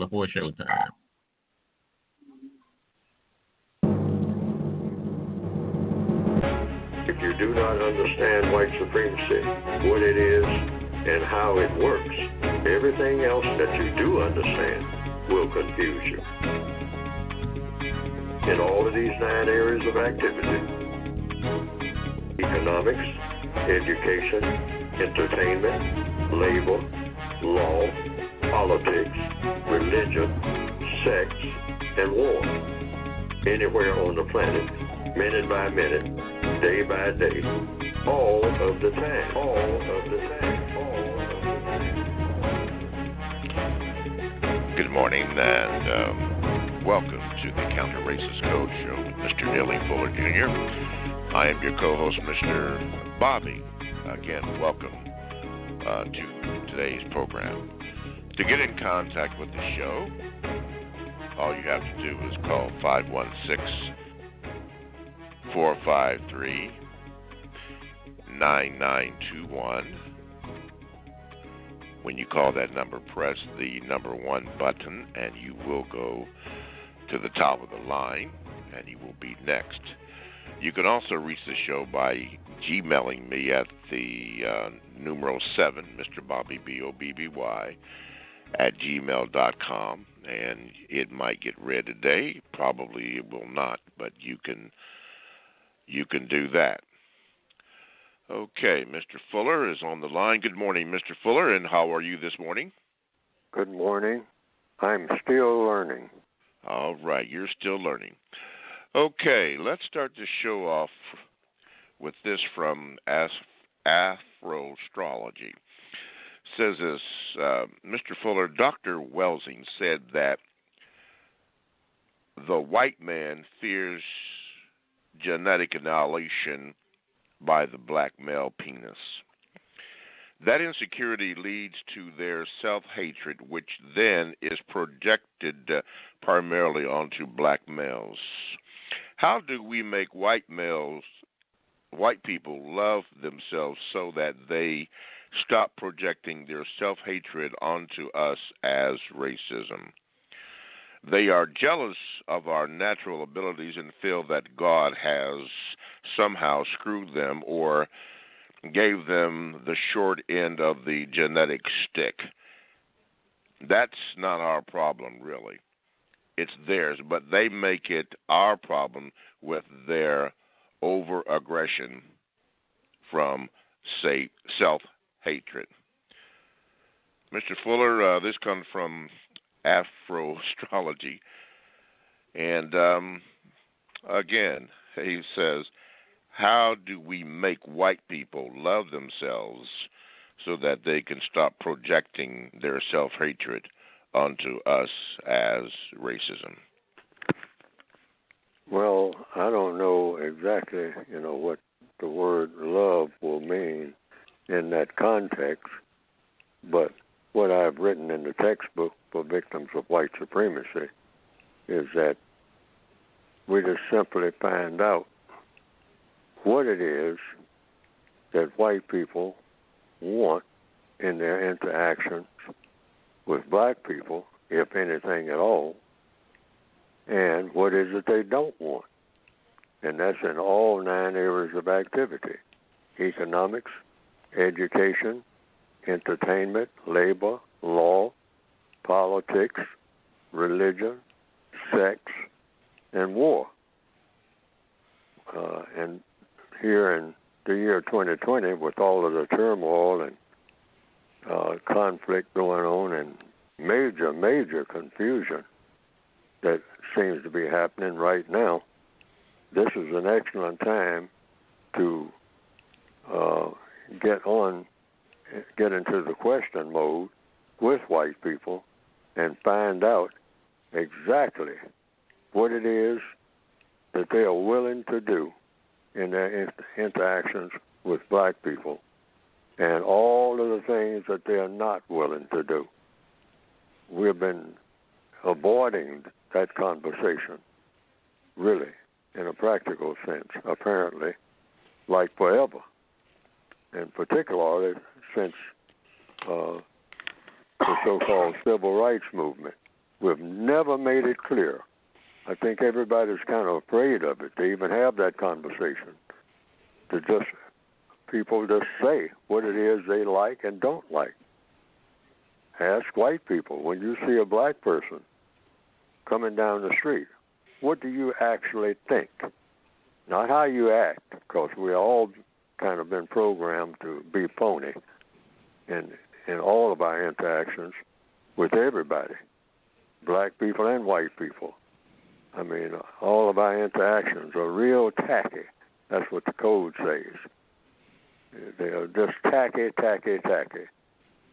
before showtime. If you do not understand white supremacy, what it is, and how it works, everything else that you do understand will confuse you. In all of these 9 areas of activity, economics, education, entertainment, labor, law, politics, religion, sex, and war. Anywhere on the planet, minute by minute, day by day, all of the time, all of the time, all of the time. Good morning and welcome to the Counter-Racist Code Show with Mr. Neely Fuller Jr. I am your co-host, Mr. Bobby. Again, welcome to today's program. To get in contact with the show, all you have to do is call 516-453-9921. When you call that number, press the number 1 button, and you will go to the top of the line, and you will be next. You can also reach the show by Gmailing me at the numeral 7, Mr. Bobby, B-O-B-B-Y, at gmail.com, and it might get read today. Probably it will not, but you can do that. Okay, Mr. Fuller is on the line. Good morning, Mr. Fuller, and how are you this morning? Good morning. I'm still learning. All right, you're still learning. Okay, let's start the show off with this from Afroastrology. Says this, Mr. Fuller, Dr. Welsing said that the white man fears genetic annihilation by the black male penis. That insecurity leads to their self-hatred, which then is projected primarily onto black males. How do we make white people love themselves so that they stop projecting their self-hatred onto us as racism? They are jealous of our natural abilities and feel that God has somehow screwed them or gave them the short end of the genetic stick. That's not our problem, really. It's theirs, but they make it our problem with their over-aggression from, say, self-hatred. Mr. Fuller, this comes from Afroastrology. And again, he says, how do we make white people love themselves so that they can stop projecting their self-hatred onto us as racism? Well, I don't know exactly, what the word love will mean in that context, but what I've written in the textbook for victims of white supremacy is that we just simply find out what it is that white people want in their interactions with black people, if anything at all, and what is it they don't want. And that's in all 9 areas of activity: economics, education, entertainment, labor, law, politics, religion, sex, and war. And here in the year 2020, with all of the turmoil and conflict going on and major confusion that seems to be happening right now, this is an excellent time to get into the question mode with white people and find out exactly what it is that they are willing to do in their interactions with black people and all of the things that they are not willing to do. We've been avoiding that conversation, really, in a practical sense, apparently, like forever, and particularly since the so-called civil rights movement We've never made it clear. I think everybody's kind of afraid of it to even have that conversation. People just say what it is they like and don't like. Ask white people, when you see a black person coming down the street, what do you actually think? Not how you act, because we all kind of been programmed to be phony in all of our interactions with everybody, black people and white people. I mean, all of our interactions are real tacky. That's what the code says. They are just tacky.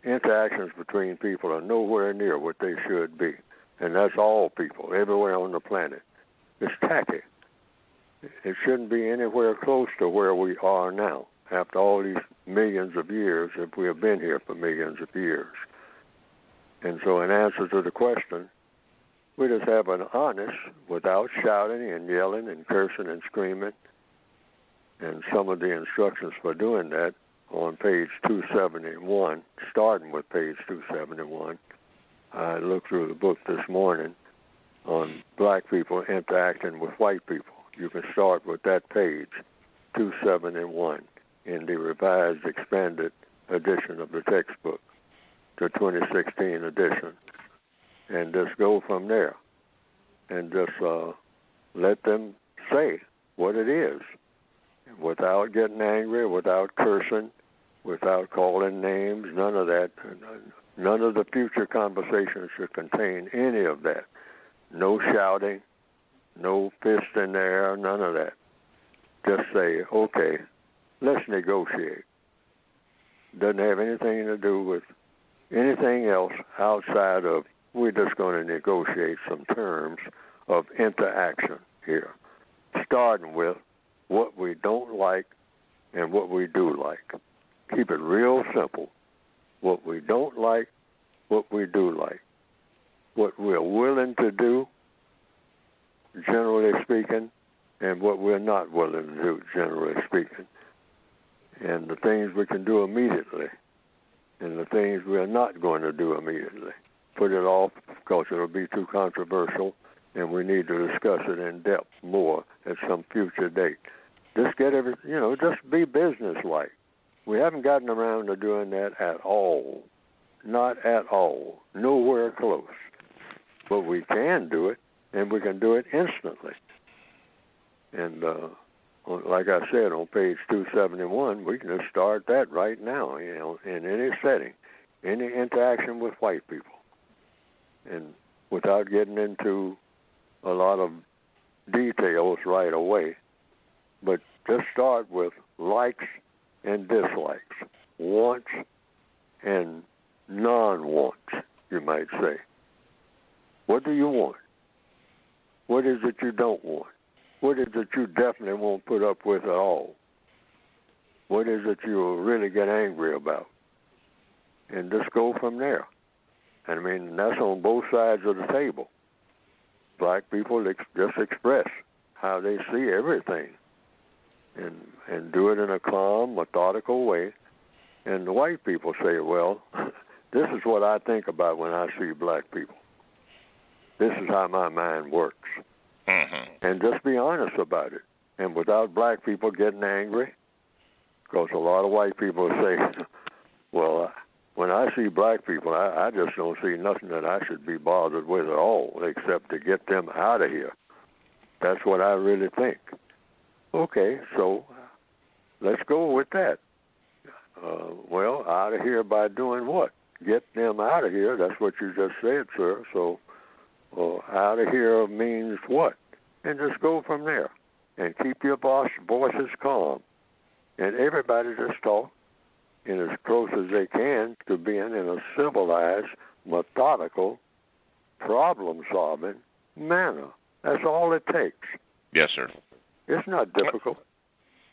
Interactions between people are nowhere near what they should be. And that's all people, everywhere on the planet. It's tacky. It shouldn't be anywhere close to where we are now, after all these millions of years, if we have been here for millions of years. And so in answer to the question, we just have an honest, without shouting and yelling and cursing and screaming, and some of the instructions for doing that on page 271, starting with page 271. I looked through the book this morning on black people interacting with white people. You can start with that page, 271, in the revised, expanded edition of the textbook, the 2016 edition, and just go from there and just let them say what it is without getting angry, without cursing, without calling names, none of that. None of the future conversations should contain any of that. No shouting, no fist in the air, none of that. Just say, okay, let's negotiate. Doesn't have anything to do with anything else outside of we're just going to negotiate some terms of interaction here, starting with what we don't like and what we do like. Keep it real simple. What we don't like, what we do like. What we're willing to do, generally speaking, and what we're not willing to do, generally speaking. And the things we can do immediately, and the things we're not going to do immediately. Put it off because it'll be too controversial, and we need to discuss it in depth more at some future date. Just get just be businesslike. We haven't gotten around to doing that at all. Not at all. Nowhere close. But we can do it, and we can do it instantly. And like I said, on page 271, we can just start that right now, in any setting, any interaction with white people. And without getting into a lot of details right away, but just start with likes and dislikes, wants and non-wants, you might say. What do you want? What is it you don't want? What is it you definitely won't put up with at all? What is it you'll really get angry about? And just go from there. I mean, that's on both sides of the table. Black people just express how they see everything and do it in a calm, methodical way. And the white people say, well, this is what I think about when I see black people. This is how my mind works. Mm-hmm. And just be honest about it. And without black people getting angry, because a lot of white people say, well, when I see black people, I just don't see nothing that I should be bothered with at all except to get them out of here. That's what I really think. Okay, so let's go with that. Well, out of here by doing what? Get them out of here. That's what you just said, sir. So out of here means what? And just go from there. And keep your voices calm. And everybody just talk in as close as they can to being in a civilized, methodical, problem-solving manner. That's all it takes. Yes, sir. It's not difficult.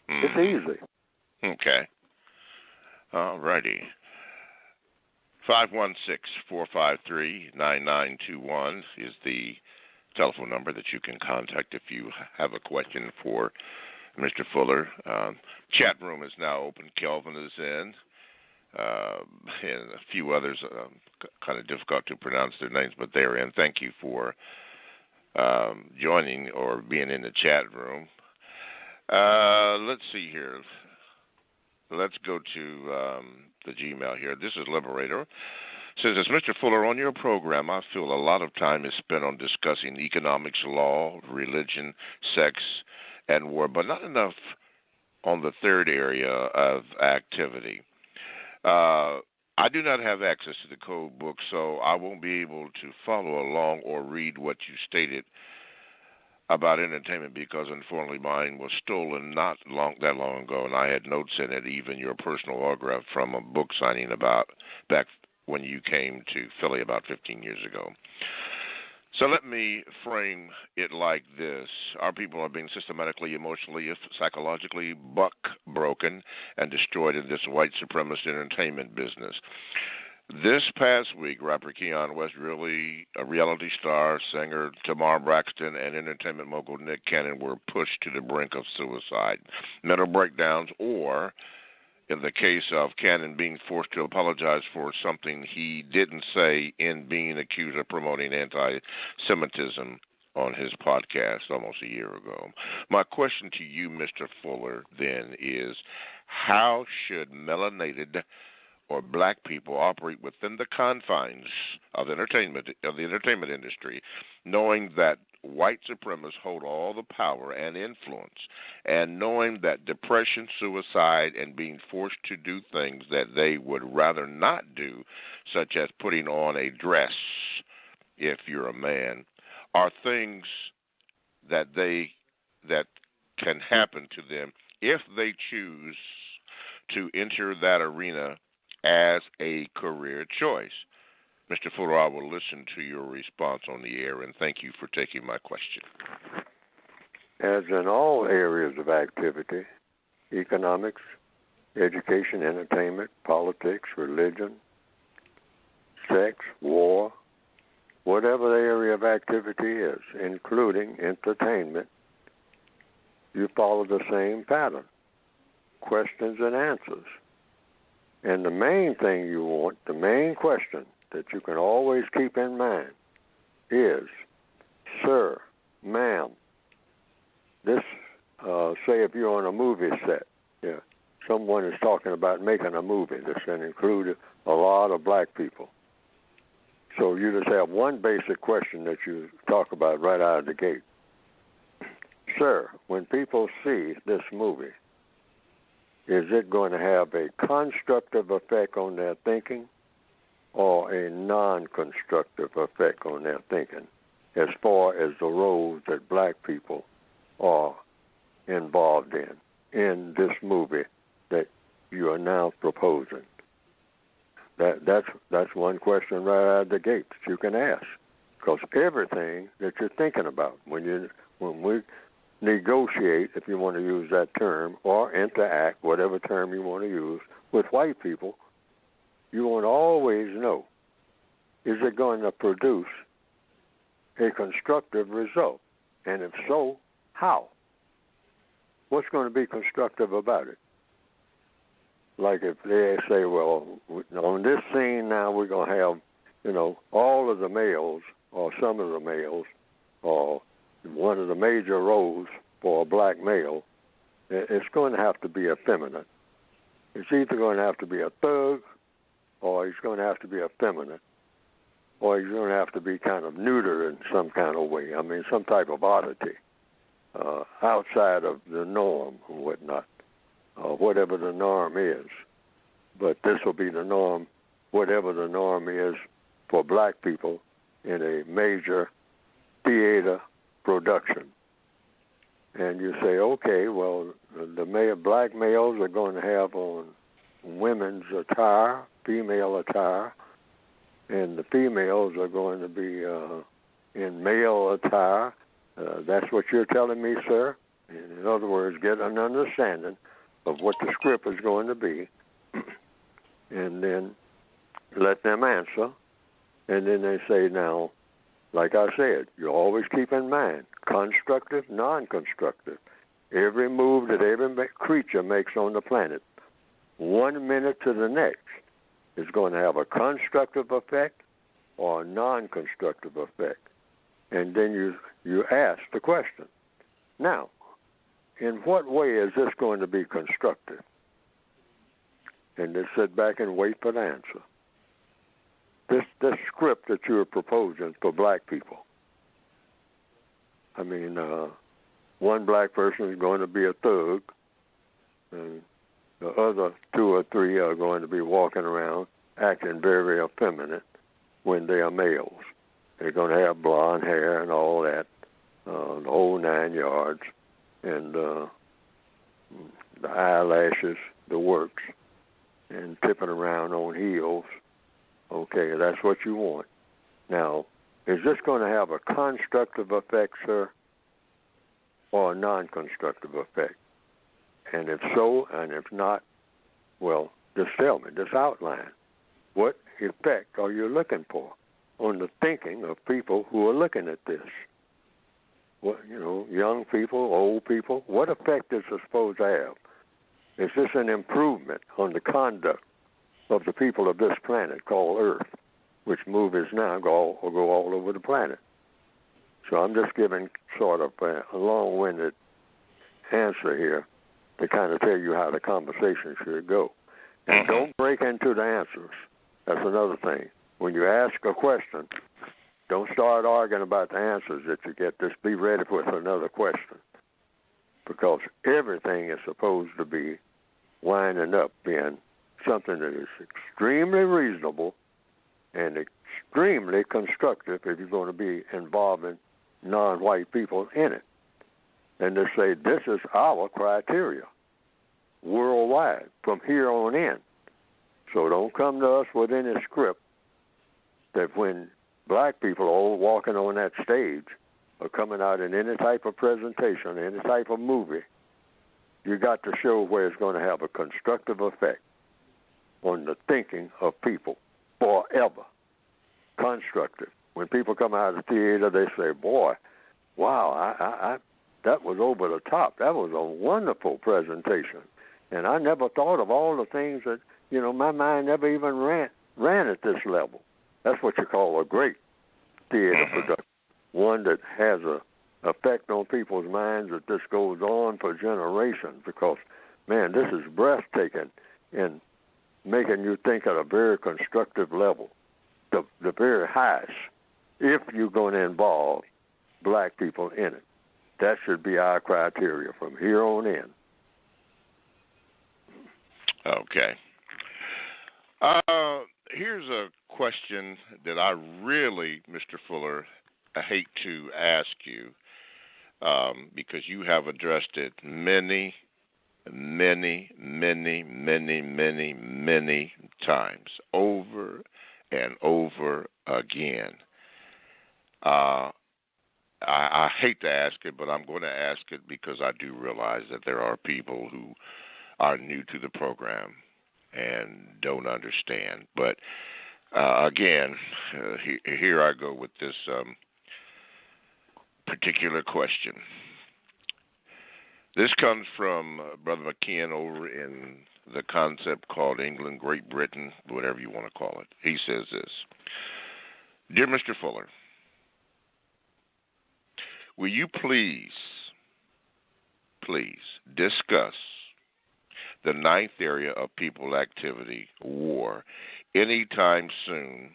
It's easy. Okay. All righty. 516-453-9921 is the telephone number that you can contact if you have a question for Mr. Fuller. Chat room is now open. Kelvin is in. and a few others, kind of difficult to pronounce their names, but they're in. Thank you for joining or being in the chat room. Let's see here. Let's go to the Gmail here. This is Liberator. Says, as Mr. Fuller, on your program, I feel a lot of time is spent on discussing economics, law, religion, sex, and war, but not enough on the third area of activity. I do not have access to the code book, so I won't be able to follow along or read what you stated about entertainment because, unfortunately, mine was stolen not that long ago, and I had notes in it, even your personal autograph from a book signing about back when you came to Philly about 15 years ago. So let me frame it like this. Our people are being systematically, emotionally, psychologically broken and destroyed in this white supremacist entertainment business. This past week, rapper Keon West, really a reality star, singer Tamar Braxton, and entertainment mogul Nick Cannon were pushed to the brink of suicide, mental breakdowns, or, in the case of Cannon, being forced to apologize for something he didn't say in being accused of promoting anti-Semitism on his podcast almost a year ago. My question to you, Mr. Fuller, then is, how should melanated or black people operate within the confines of the entertainment industry, knowing that white supremacists hold all the power and influence, and knowing that depression, suicide, and being forced to do things that they would rather not do, such as putting on a dress if you're a man, are things that can happen to them if they choose to enter that arena as a career choice. Mr. Fuller, I will listen to your response on the air, and thank you for taking my question. As in all areas of activity, economics, education, entertainment, politics, religion, sex, war, whatever the area of activity is, including entertainment, you follow the same pattern, questions and answers. And the main thing you want, the main question that you can always keep in mind is, sir, ma'am, this, say if you're on a movie set, someone is talking about making a movie that's going to include a lot of black people. So you just have one basic question that you talk about right out of the gate. Sir, when people see this movie, is it going to have a constructive effect on their thinking or a non-constructive effect on their thinking as far as the roles that black people are involved in this movie that you are now proposing? That's one question right out of the gate that you can ask, because everything that you're thinking about when we negotiate, if you want to use that term, or interact, whatever term you want to use, with white people, you want to always know, is it going to produce a constructive result? And if so, how? What's going to be constructive about it? Like if they say, well, on this scene now we're going to have, all of the males or some of the males or one of the major roles for a black male, it's going to have to be effeminate. It's either going to have to be a thug, or he's going to have to be effeminate, or he's going to have to be kind of neuter in some kind of way. I mean, some type of oddity outside of the norm and whatnot, whatever the norm is. But this will be the norm, whatever the norm is for black people in a major theater production. And you say, okay, well, the black males are going to have on women's attire, female attire, and the females are going to be in male attire. That's what you're telling me, sir? In other words, get an understanding of what the script is going to be, and then let them answer. And then they say, now, like I said, you always keep in mind, constructive, non-constructive. Every move that every creature makes on the planet 1 minute to the next is going to have a constructive effect or a non-constructive effect. And then you ask the question, now, in what way is this going to be constructive? And they sit back and wait for the answer. This script that you're proposing for black people, I mean, one black person is going to be a thug, and the other two or three are going to be walking around acting very effeminate when they are males. They're going to have blonde hair and all that, the whole 9 yards, and the eyelashes, the works, and tipping around on heels. Okay, that's what you want. Now, is this going to have a constructive effect, sir, or a non-constructive effect? And if so, and if not, well, just tell me, just outline. What effect are you looking for on the thinking of people who are looking at this? What, young people, old people, what effect is it supposed to have? Is this an improvement on the conduct of the people of this planet called Earth, which movies now go all over the planet? So I'm just giving sort of a long-winded answer here to kind of tell you how the conversation should go. And don't break into the answers. That's another thing. When you ask a question, don't start arguing about the answers that you get. Just be ready with another question. Because everything is supposed to be winding up being something that is extremely reasonable and extremely constructive if you're going to be involving non-white people in it. And they say, this is our criteria worldwide from here on in. So don't come to us with any script that when black people are walking on that stage or coming out in any type of presentation, any type of movie, you got to show where it's going to have a constructive effect on the thinking of people forever. Constructive. When people come out of the theater, they say, boy, wow, I that was over the top. That was a wonderful presentation. And I never thought of all the things that, my mind never even ran at this level. That's what you call a great theater production. One that has a effect on people's minds that this goes on for generations because, man, this is breathtaking in making you think at a very constructive level, the very highest, if you're going to involve black people in it. That should be our criteria from here on in. Okay. Here's a question that I really, Mr. Fuller, I hate to ask you because you have addressed it many times, over and over again. I hate to ask it, but I'm going to ask it because I do realize that there are people who are new to the program and don't understand. But again, here I go with this particular question. This comes from Brother McKeon over in the concept called England, Great Britain, whatever you want to call it. He says this: Dear Mr. Fuller, will you please discuss the ninth area of people activity, war, anytime soon,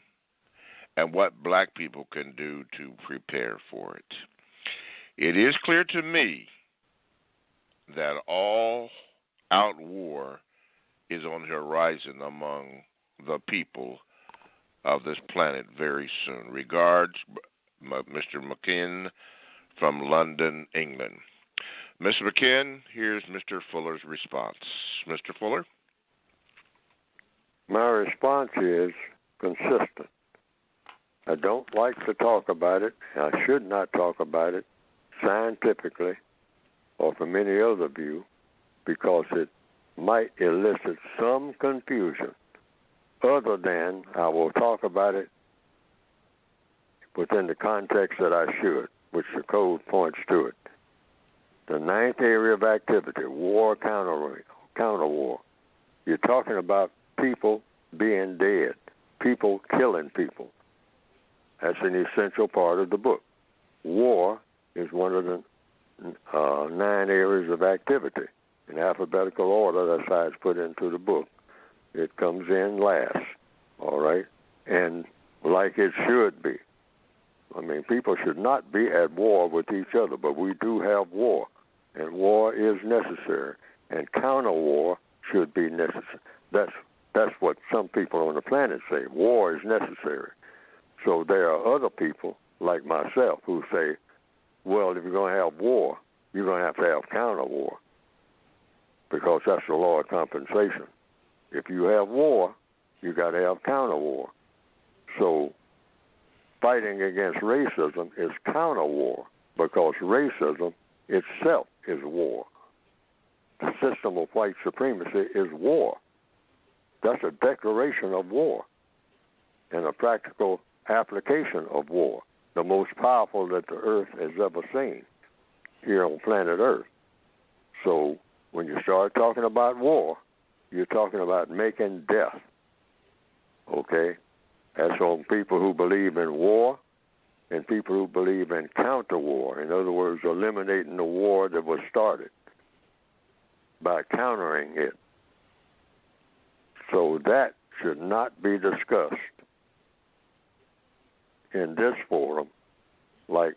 and what black people can do to prepare for it? It is clear to me that all-out war is on the horizon among the people of this planet very soon. Regards, Mr. McKeon from London, England. Mr. McKeon, here's Mr. Fuller's response. Mr. Fuller? My response is consistent. I don't like to talk about it. I should not talk about it scientifically or from any other view because it might elicit some confusion. Other than I will talk about it within the context that I should, which the code points to it. The ninth area of activity, war, counter war. You're talking about people being dead, people killing people. That's an essential part of the book. War is one of the 9 areas of activity. In alphabetical order, that's how it's put into the book. It comes in last, all right? And like it should be. I mean, people should not be at war with each other, but we do have war, and war is necessary, and counter-war should be necessary. That's what some people on the planet say. War is necessary. So there are other people, like myself, who say, well, if you're going to have war, you're going to have counter-war, because that's the law of compensation. If you have war, you got to have counter-war. So fighting against racism is counter-war, because racism itself is war. The system of white supremacy is war. That's a declaration of war and a practical application of war, the most powerful that the earth has ever seen here on planet Earth. So when you start talking about war, you're talking about making death, okay? That's on people who believe in war and people who believe in counter-war. In other words, eliminating the war that was started by countering it. So that should not be discussed in this forum, like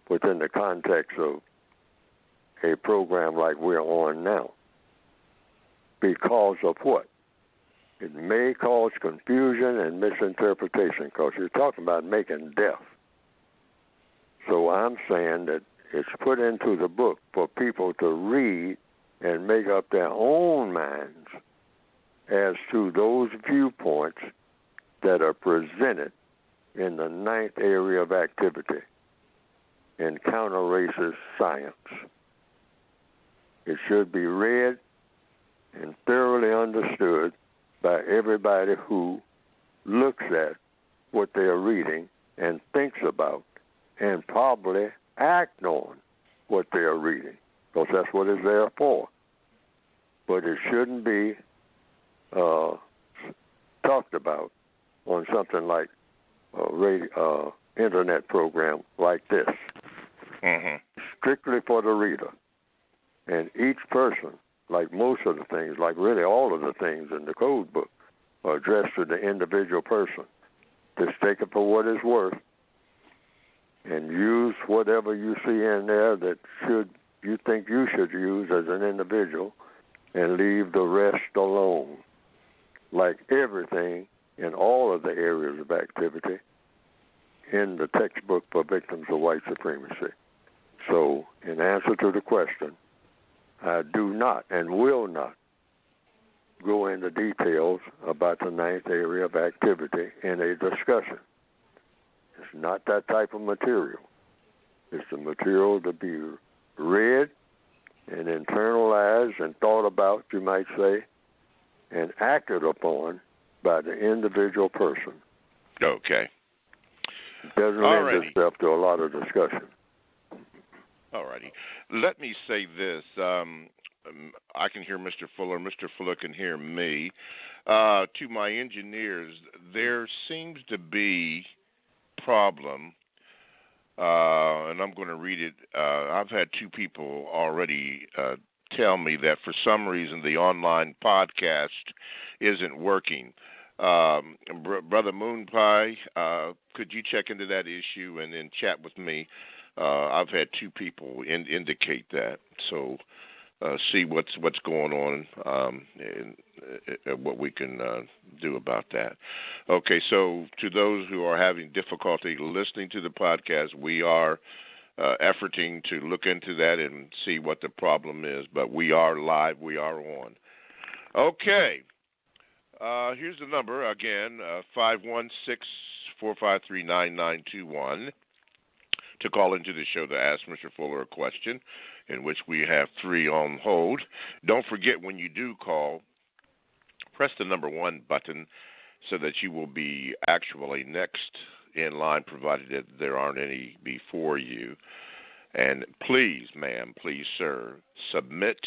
within the context of a program like we're on now. Because of what? It may cause confusion and misinterpretation, because you're talking about making death. So I'm saying that it's put into the book for people to read and make up their own minds as to those viewpoints that are presented in the 9th area of activity in counter-racist science. It should be read and thoroughly understood by everybody who looks at what they're reading and thinks about and probably act on what they're reading, because that's what it's there for. But it shouldn't be talked about on something like a internet program like this. Mm-hmm. Strictly for the reader. And each person, like most of the things, like really all of the things in the code book, are addressed to the individual person. Just take it for what it's worth and use whatever you see in there that you think you should use as an individual, and leave the rest alone. Like everything in all of the areas of activity in the textbook for victims of white supremacy. So, in answer to the question, I do not and will not go into details about the 9th area of activity in a discussion. It's not that type of material. It's the material to be read and internalized and thought about, you might say, and acted upon by the individual person. Okay. It doesn't lend itself to a lot of discussion. All righty. Let me say this. I can hear Mr. Fuller. Mr. Fuller can hear me. To my engineers, there seems to be problem, and I'm going to read it. I've had 2 people already tell me that for some reason the online podcast isn't working. Brother Moon Pie, could you check into that issue and then chat with me? I've had 2 people indicate that, so see what's going on and what we can do about that. Okay, so to those who are having difficulty listening to the podcast, we are efforting to look into that and see what the problem is, but we are live, we are on. Okay, here's the number again, 516-453-9921. To call into the show to ask Mr. Fuller a question, in which we have 3 on hold. Don't forget, when you do call, press the number 1 button so that you will be actually next in line, provided that there aren't any before you. And please, ma'am, please, sir, submit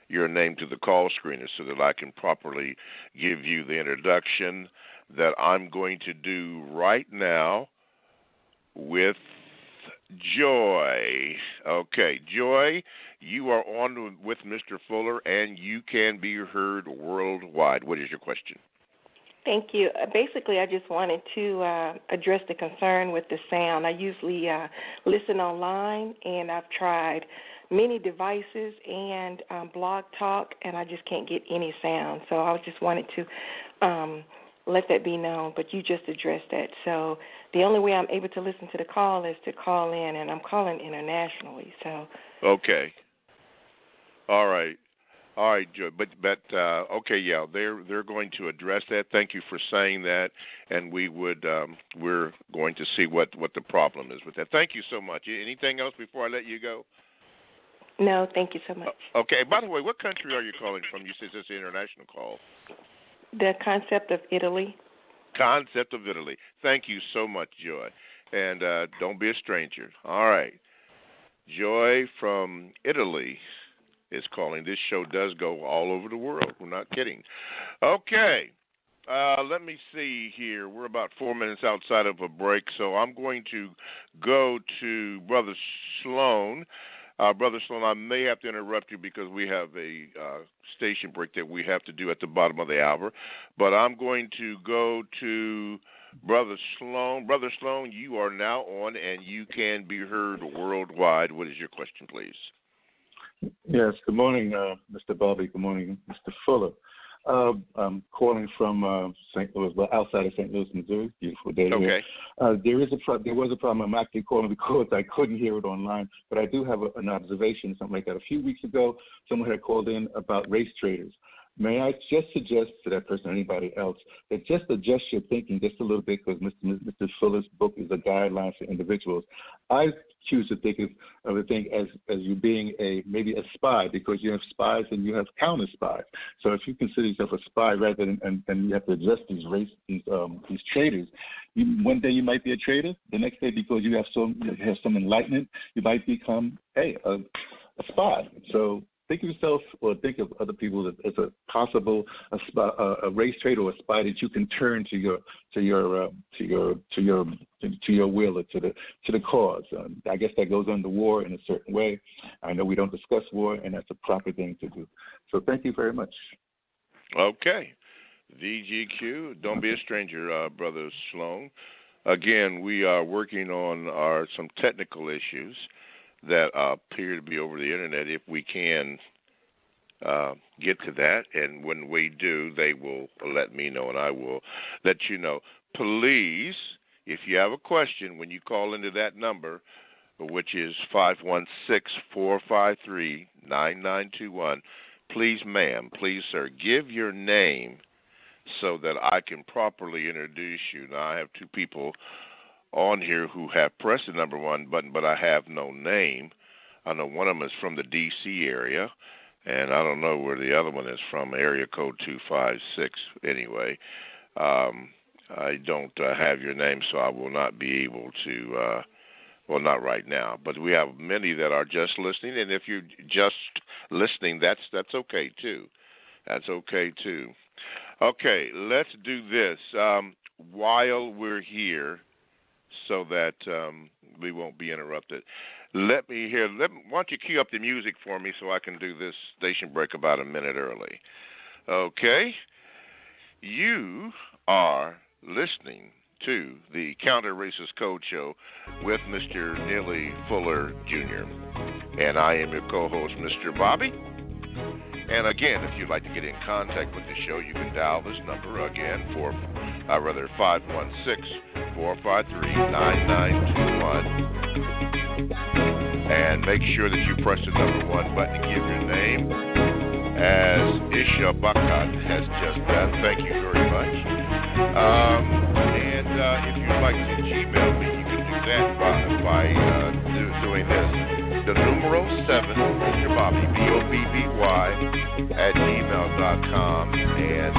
your name to the call screener so that I can properly give you the introduction that I'm going to do right now with Joy. Okay, Joy, you are on with Mr. Fuller, and you can be heard worldwide. What is your question? Thank you. Basically, I just wanted to address the concern with the sound. I usually listen online, and I've tried many devices and Blog Talk, and I just can't get any sound. So I just wanted to let that be known, but you just addressed that. So the only way I'm able to listen to the call is to call in, and I'm calling internationally. So okay, all right, Joe. But okay, yeah, they're going to address that. Thank you for saying that, and we're going to see what the problem is with that. Thank you so much. Anything else before I let you go? No, thank you so much. Okay. By the way, what country are you calling from? You said it's an international call. The concept of Italy. Concept of Italy. Thank you so much, Joy. And don't be a stranger. All right. Joy from Italy is calling. This show does go all over the world. We're not kidding. Okay. Let me see here. We're about 4 minutes outside of a break, so I'm going to go to Brother Sloan. Brother Sloan, I may have to interrupt you because we have a station break that we have to do at the bottom of the hour. But I'm going to go to Brother Sloan. Brother Sloan, you are now on, and you can be heard worldwide. What is your question, please? Yes, good morning, Mr. Bobby. Good morning, Mr. Fuller. I'm calling from St. Louis, well, outside of St. Louis, Missouri. Beautiful day here. Okay. There was a problem. I'm actually calling because I couldn't hear it online, but I do have an observation, something like that. A few weeks ago, someone had called in about race traders. May I just suggest to that person or anybody else that just adjust your thinking just a little bit, because Mr. Fuller's book is a guideline for individuals. I choose to think of the thing as you being maybe a spy, because you have spies and you have counter spies. So if you consider yourself a spy rather than and you have to adjust these traders, one day you might be a trader. The next day, because you have some enlightenment, you might become a spy. So think of yourself or think of other people as a possible a race trader or a spy that you can turn to your will or to the cause. I guess that goes under war in a certain way. I know we don't discuss war, and that's a proper thing to do. So thank you very much. Okay. VGQ, don't be a stranger, Brother Sloan. Again, we are working on some technical issues that appear to be over the internet. If we can get to that, and when we do, they will let me know, and I will let you know. Please, if you have a question, when you call into that number, which is 516-453-9921, please, ma'am, please, sir, give your name so that I can properly introduce you. Now, I have two people on here who have pressed the number one button, but I have no name. I know one of them is from the D.C. area, and I don't know where the other one is from, area code 256. Anyway, I don't have your name, so I will not be able to, well, not right now. But we have many that are just listening, and if you're just listening, that's okay, too. That's okay, too. Okay, let's do this while we're here so that we won't be interrupted. Why don't you cue up the music for me so I can do this station break about a minute early. Okay? You are listening to the Counter Racist Code Show with Mr. Neely Fuller Jr. And I am your co-host, Mr. Bobby. And again, if you'd like to get in contact with the show, you can dial this number again for 516-453-9921. And make sure that you press the number one button to give your name, as Isha Bakat has just done. Thank you very much. And if you'd like to Gmail me, you can do that by doing this. The numeral 7, Mr. Bobby, BOBBY, @gmail.com, and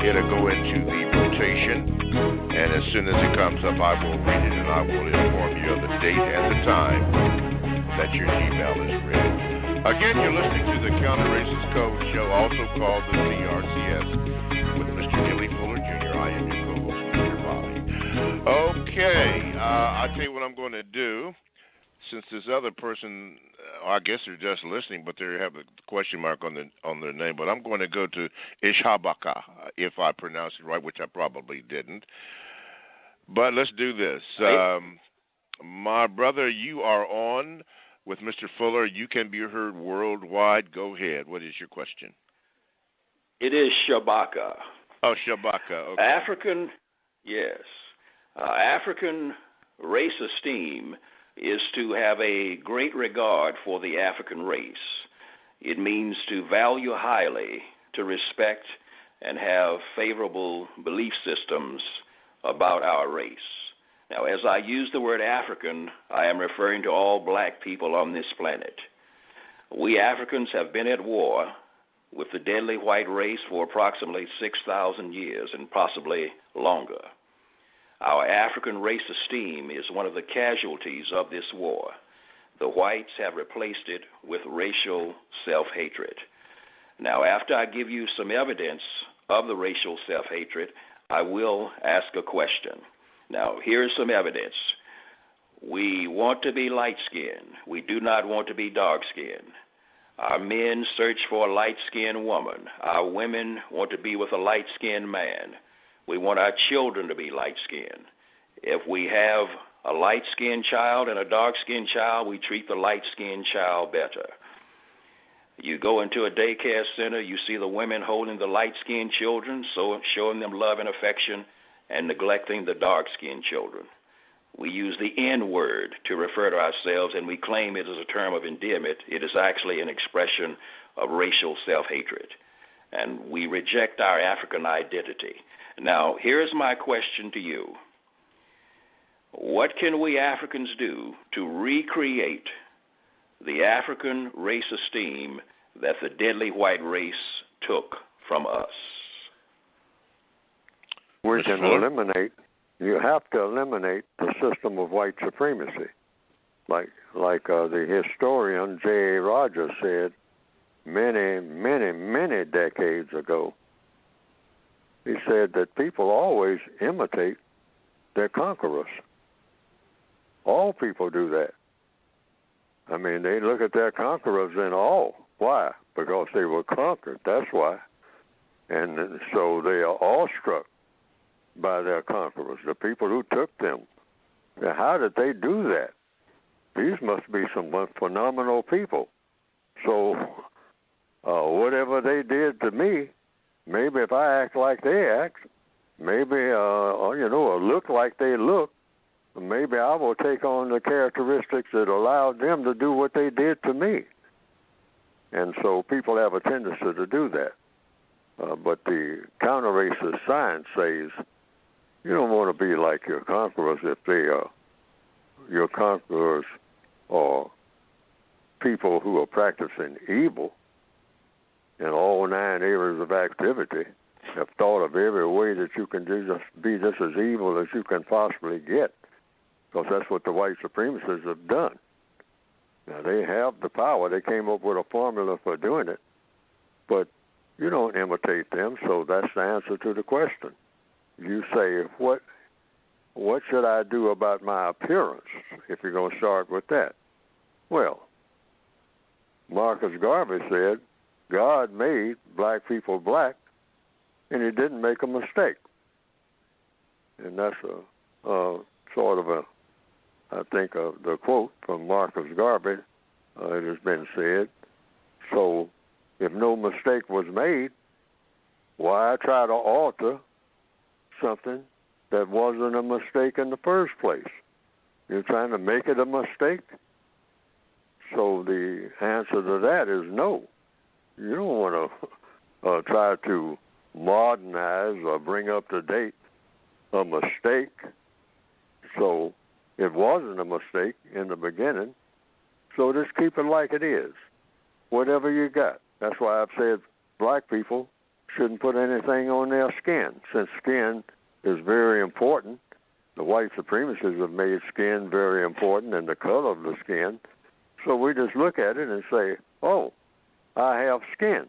it'll go into the rotation. And as soon as it comes up, I will read it, and I will inform you of the date and the time that your Gmail is ready. Again, you're listening to the Counter Racist Code Show, also called the CRCS, with Mr. Neely Fuller Jr. I am your co-host, Mr. Bobby. Okay, I'll tell you what I'm going to do. Since this other person, I guess they're just listening, but they have a question mark on their name. But I'm going to go to Ishabaka, if I pronounced it right, which I probably didn't. But let's do this. My brother, you are on with Mr. Fuller. You can be heard worldwide. Go ahead. What is your question? It is Shabaka. Oh, Shabaka. Okay. African, yes. African race esteem is to have a great regard for the African race. It means to value highly, to respect, and have favorable belief systems about our race. Now, as I use the word African, I am referring to all black people on this planet. We Africans have been at war with the deadly white race for approximately 6,000 years and possibly longer. Our African race esteem is one of the casualties of this war. The whites have replaced it with racial self-hatred. Now, after I give you some evidence of the racial self-hatred, I will ask a question. Now, here's some evidence. We want to be light-skinned. We do not want to be dark-skinned. Our men search for a light-skinned woman. Our women want to be with a light-skinned man. We want our children to be light-skinned. If we have a light-skinned child and a dark-skinned child, we treat the light-skinned child better. You go into a daycare center, you see the women holding the light-skinned children, so showing them love and affection, and neglecting the dark-skinned children. We use the N-word to refer to ourselves, and we claim it as a term of endearment. It is actually an expression of racial self-hatred. And we reject our African identity. Now, here's my question to you. What can we Africans do to recreate the African race esteem that the deadly white race took from us? We can eliminate, you have to eliminate the system of white supremacy. Like the historian J.A. Rogers said many decades ago. He said that people always imitate their conquerors. All people do that. I mean, they look at their conquerors in awe. Why? Because they were conquered. That's why. And so they are awestruck by their conquerors, the people who took them. Now, how did they do that? These must be some phenomenal people. So whatever they did to me, maybe if I act like they act, maybe, or look like they look, maybe I will take on the characteristics that allowed them to do what they did to me. And so people have a tendency to do that. But the counter-racist science says you don't want to be like your conquerors if they are your conquerors or people who are practicing evil in all 9 areas of activity, have thought of every way that you can be just as evil as you can possibly get, because that's what the white supremacists have done. Now, they have the power. They came up with a formula for doing it, but you don't imitate them, so that's the answer to the question. You say, what should I do about my appearance, if you're going to start with that? Well, Marcus Garvey said, God made black people black, and he didn't make a mistake. And that's I think the quote from Marcus Garvey. It has been said. So if no mistake was made, why try to alter something that wasn't a mistake in the first place? You're trying to make it a mistake? So the answer to that is no. You don't want to try to modernize or bring up to date a mistake. So it wasn't a mistake in the beginning, so just keep it like it is, whatever you got. That's why I've said black people shouldn't put anything on their skin, since skin is very important. The white supremacists have made skin very important and the color of the skin. So we just look at it and say, oh, I have skin.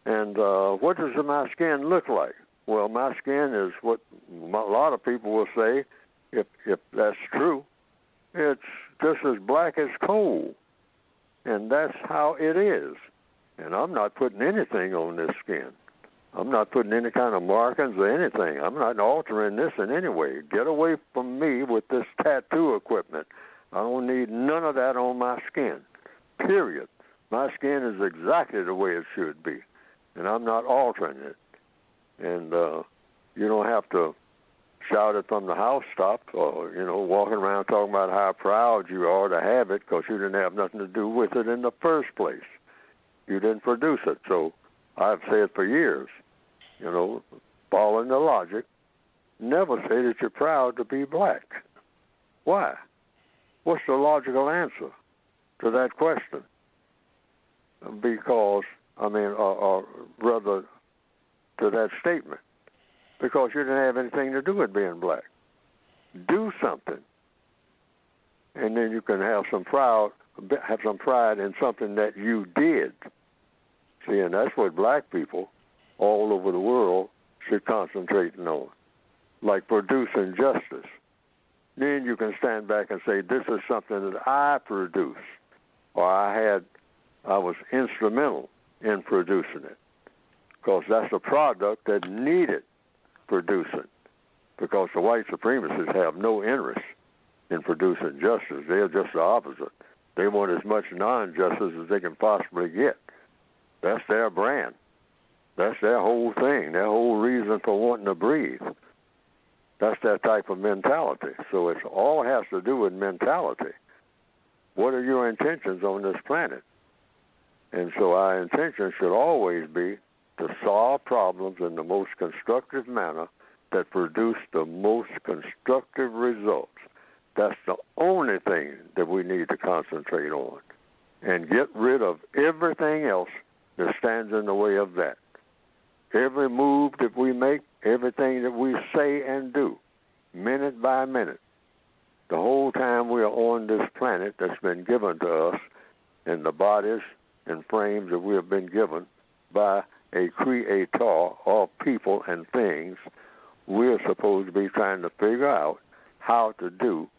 And what does my skin look like? Well, my skin is what a lot of people will say, if that's true, it's just as black as coal. And that's how it is. And I'm not putting anything on this skin. I'm not putting any kind of markings or anything. I'm not altering this in any way. Get away from me with this tattoo equipment. I don't need none of that on my skin, period. My skin is exactly the way it should be, and I'm not altering it. And you don't have to shout it from the housetops or, walking around talking about how proud you are to have it because you didn't have nothing to do with it in the first place. You didn't produce it. So I've said for years, following the logic, never say that you're proud to be black. Why? What's the logical answer to that question? Because, or rather to that statement, because you didn't have anything to do with being black. Do something, and then you can have some pride in something that you did. See, and that's what black people all over the world should concentrate on, like producing justice. Then you can stand back and say, this is something that I produced, or I was instrumental in producing it, because that's a product that needed producing, because the white supremacists have no interest in producing justice. They're just the opposite. They want as much non-justice as they can possibly get. That's their brand. That's their whole thing, their whole reason for wanting to breathe. That's that type of mentality. So it all has to do with mentality. What are your intentions on this planet? And so our intention should always be to solve problems in the most constructive manner that produce the most constructive results. That's the only thing that we need to concentrate on, and get rid of everything else that stands in the way of that. Every move that we make, everything that we say and do, minute by minute, the whole time we are on this planet that's been given to us, in the bodies and frames that we have been given by a creator of people and things, we're supposed to be trying to figure out how to do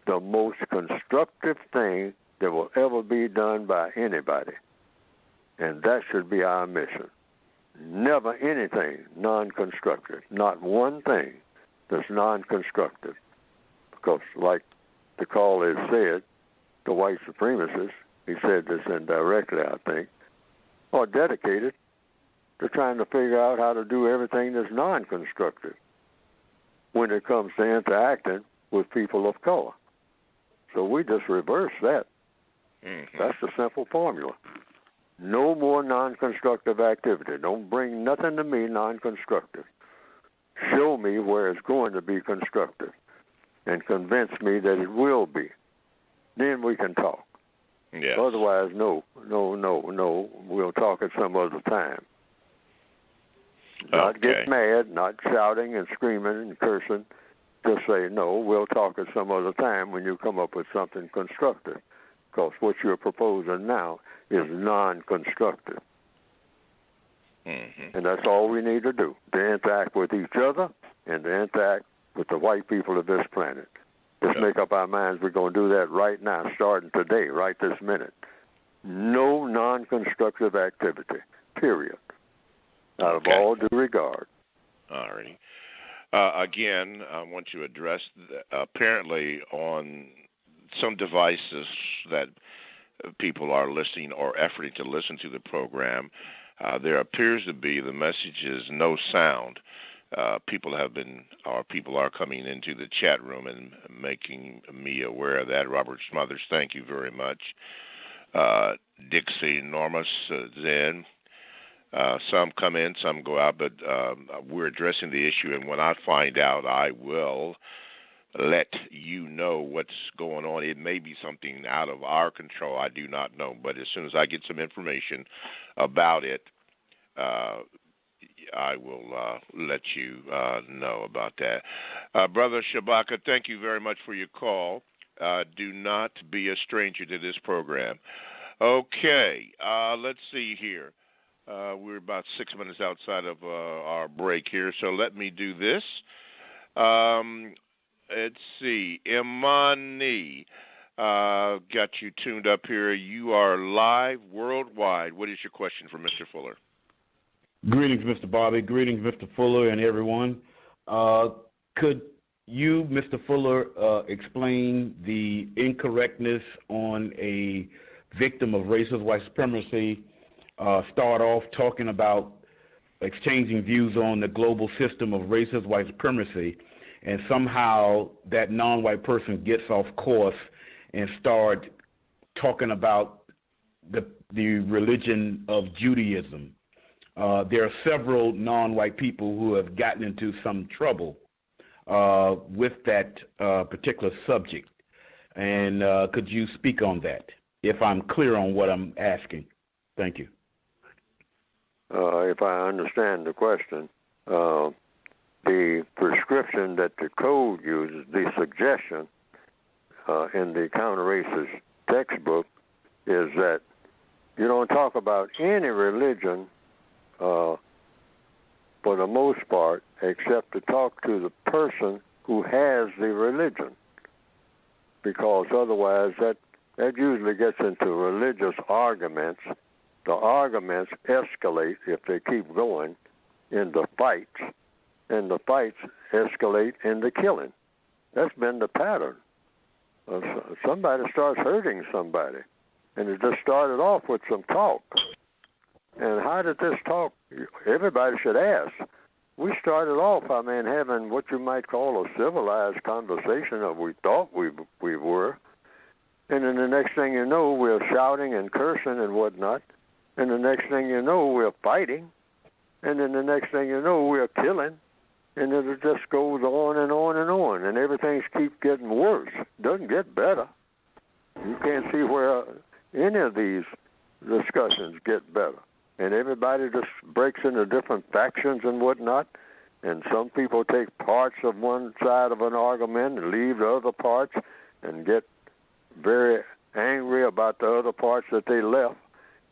the most constructive thing that will ever be done by anybody. And that should be our mission. Never anything non-constructive. Not one thing that's non-constructive. Because like the caller said, the white supremacists, he said this indirectly, I think, are dedicated to trying to figure out how to do everything that's non-constructive when it comes to interacting with people of color. So we just reverse that. Mm-hmm. That's the simple formula. No more non-constructive activity. Don't bring nothing to me non-constructive. Show me where it's going to be constructive and convince me that it will be. Then we can talk. Yes. Otherwise, no. We'll talk at some other time. Not get mad, not shouting and screaming and cursing. Just say, no, we'll talk at some other time when you come up with something constructive. Because what you're proposing now is non-constructive. Mm-hmm. And that's all we need to do, to interact with each other and to interact with the white people of this planet. Just make up our minds we're going to do that right now, starting today, right this minute. No non-constructive activity, period. Out of all due regard. All right. Again, I want to address, apparently on some devices that people are listening or efforting to listen to the program, there appears to be the message is no sound. People are coming into the chat room and making me aware of that. Robert Smothers, thank you very much. Dixie Normus Zen. Some come in, some go out, but we're addressing the issue, and when I find out, I will let you know what's going on. It may be something out of our control. I do not know, but as soon as I get some information about it, I will let you know about that. Brother Shabaka, thank you very much for your call. Do not be a stranger to this program. Okay, let's see here. We're about 6 minutes outside of our break here, so let me do this. Let's see. Imani, got you tuned up here. You are live worldwide. What is your question for Mr. Fuller? Greetings, Mr. Bobby. Greetings, Mr. Fuller, and everyone. Could you, Mr. Fuller, explain the incorrectness on a victim of racist white supremacy, start off talking about exchanging views on the global system of racist white supremacy, and somehow that non-white person gets off course and start talking about the religion of Judaism? There are several non-white people who have gotten into some trouble with that particular subject. And could you speak on that, if I'm clear on what I'm asking? Thank you. If I understand the question, the prescription that the code uses, the suggestion in the counter-racist textbook, is that you don't talk about any religion for the most part, except to talk to the person who has the religion, because otherwise that usually gets into religious arguments. The arguments escalate, if they keep going, into fights, and the fights escalate into killing. That's been the pattern. Somebody starts hurting somebody, and it just started off with some talk. And how did this talk? Everybody should ask. We started off, having what you might call a civilized conversation, or we thought we were. And then the next thing you know, we're shouting and cursing and whatnot. And the next thing you know, we're fighting. And then the next thing you know, we're killing. And it just goes on and on and on. And everything keeps getting worse. It doesn't get better. You can't see where any of these discussions get better. And everybody just breaks into different factions and whatnot. And some people take parts of one side of an argument and leave the other parts and get very angry about the other parts that they left.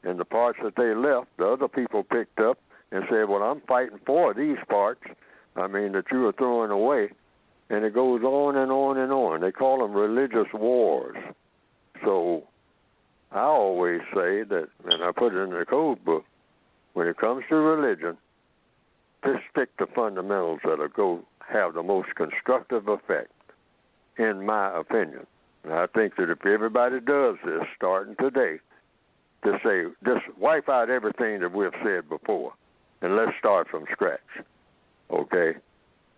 And the parts that they left, the other people picked up and said, well, I'm fighting for these parts, that you were throwing away. And it goes on and on and on. They call them religious wars. So I always say that, and I put it in the code book, when it comes to religion, just stick to fundamentals that'll go have the most constructive effect, in my opinion. And I think that if everybody does this, starting today, just wipe out everything that we've said before, and let's start from scratch, okay?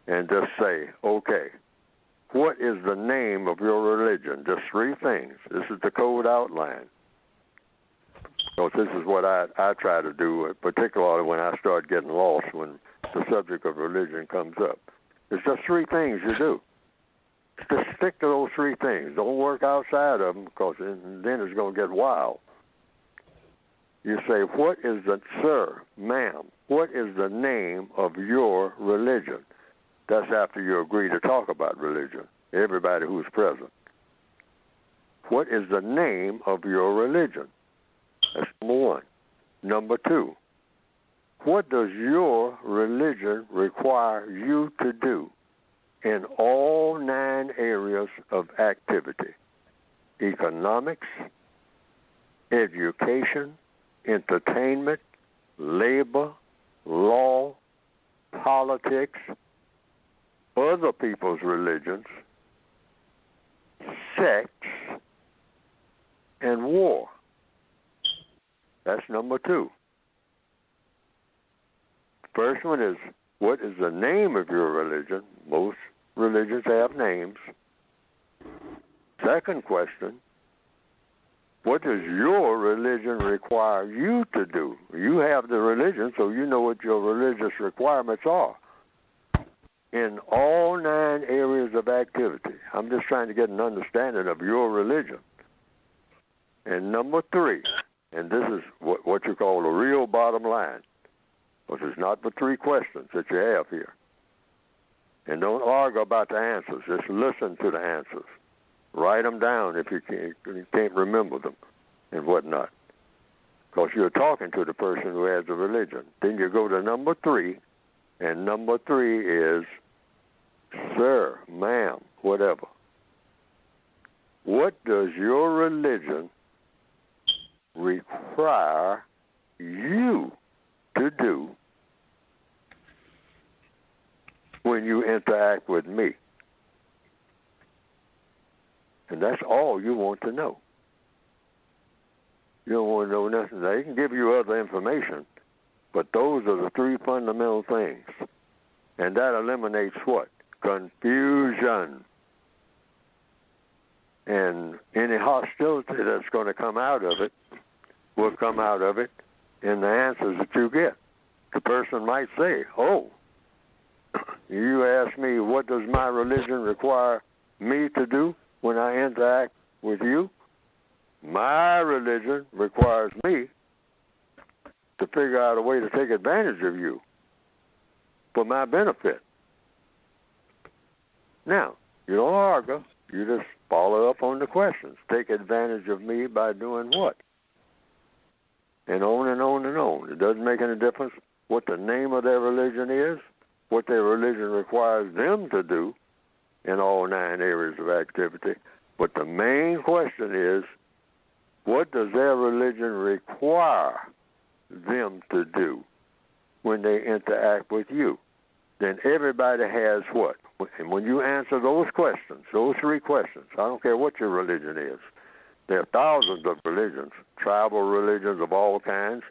And just say, okay, what is the name of your religion? Just 3 things. This is the code outline. So this is what I try to do, particularly when I start getting lost when the subject of religion comes up. It's just 3 things you do. Just stick to those 3 things. Don't work outside of them, because then it's going to get wild. You say, what is sir, ma'am, what is the name of your religion? That's after you agree to talk about religion, everybody who's present. What is the name of your religion? That's number 1. Number 2, what does your religion require you to do in all 9 areas of activity? Economics, education, entertainment, labor, law, politics, other people's religions, sex, and war. That's number 2. First one is, what is the name of your religion? Most religions have names. Second question, what does your religion require you to do? You have the religion, so you know what your religious requirements are in all 9 areas of activity. I'm just trying to get an understanding of your religion. And number 3, and this is what you call the real bottom line, which is not the 3 questions that you have here. And don't argue about the answers. Just listen to the answers. Write them down if you can't remember them and whatnot. Because you're talking to the person who has a religion. Then you go to number 3, and number 3 is, sir, ma'am, whatever. What does your religion require you to do when you interact with me? And that's all you want to know. You don't want to know nothing. They can give you other information, but those are the 3 fundamental things. And that eliminates what? Confusion. And any hostility that's going to come out of it will come out of it in the answers that you get. The person might say, oh, you ask me what does my religion require me to do when I interact with you? My religion requires me to figure out a way to take advantage of you for my benefit. Now, you don't argue. You just follow up on the questions. Take advantage of me by doing what? And on and on and on. It doesn't make any difference what the name of their religion is, what their religion requires them to do in all 9 areas of activity. But the main question is, what does their religion require them to do when they interact with you? Then everybody has what? And when you answer those questions, those 3 questions, I don't care what your religion is. There are thousands of religions, tribal religions of all kinds.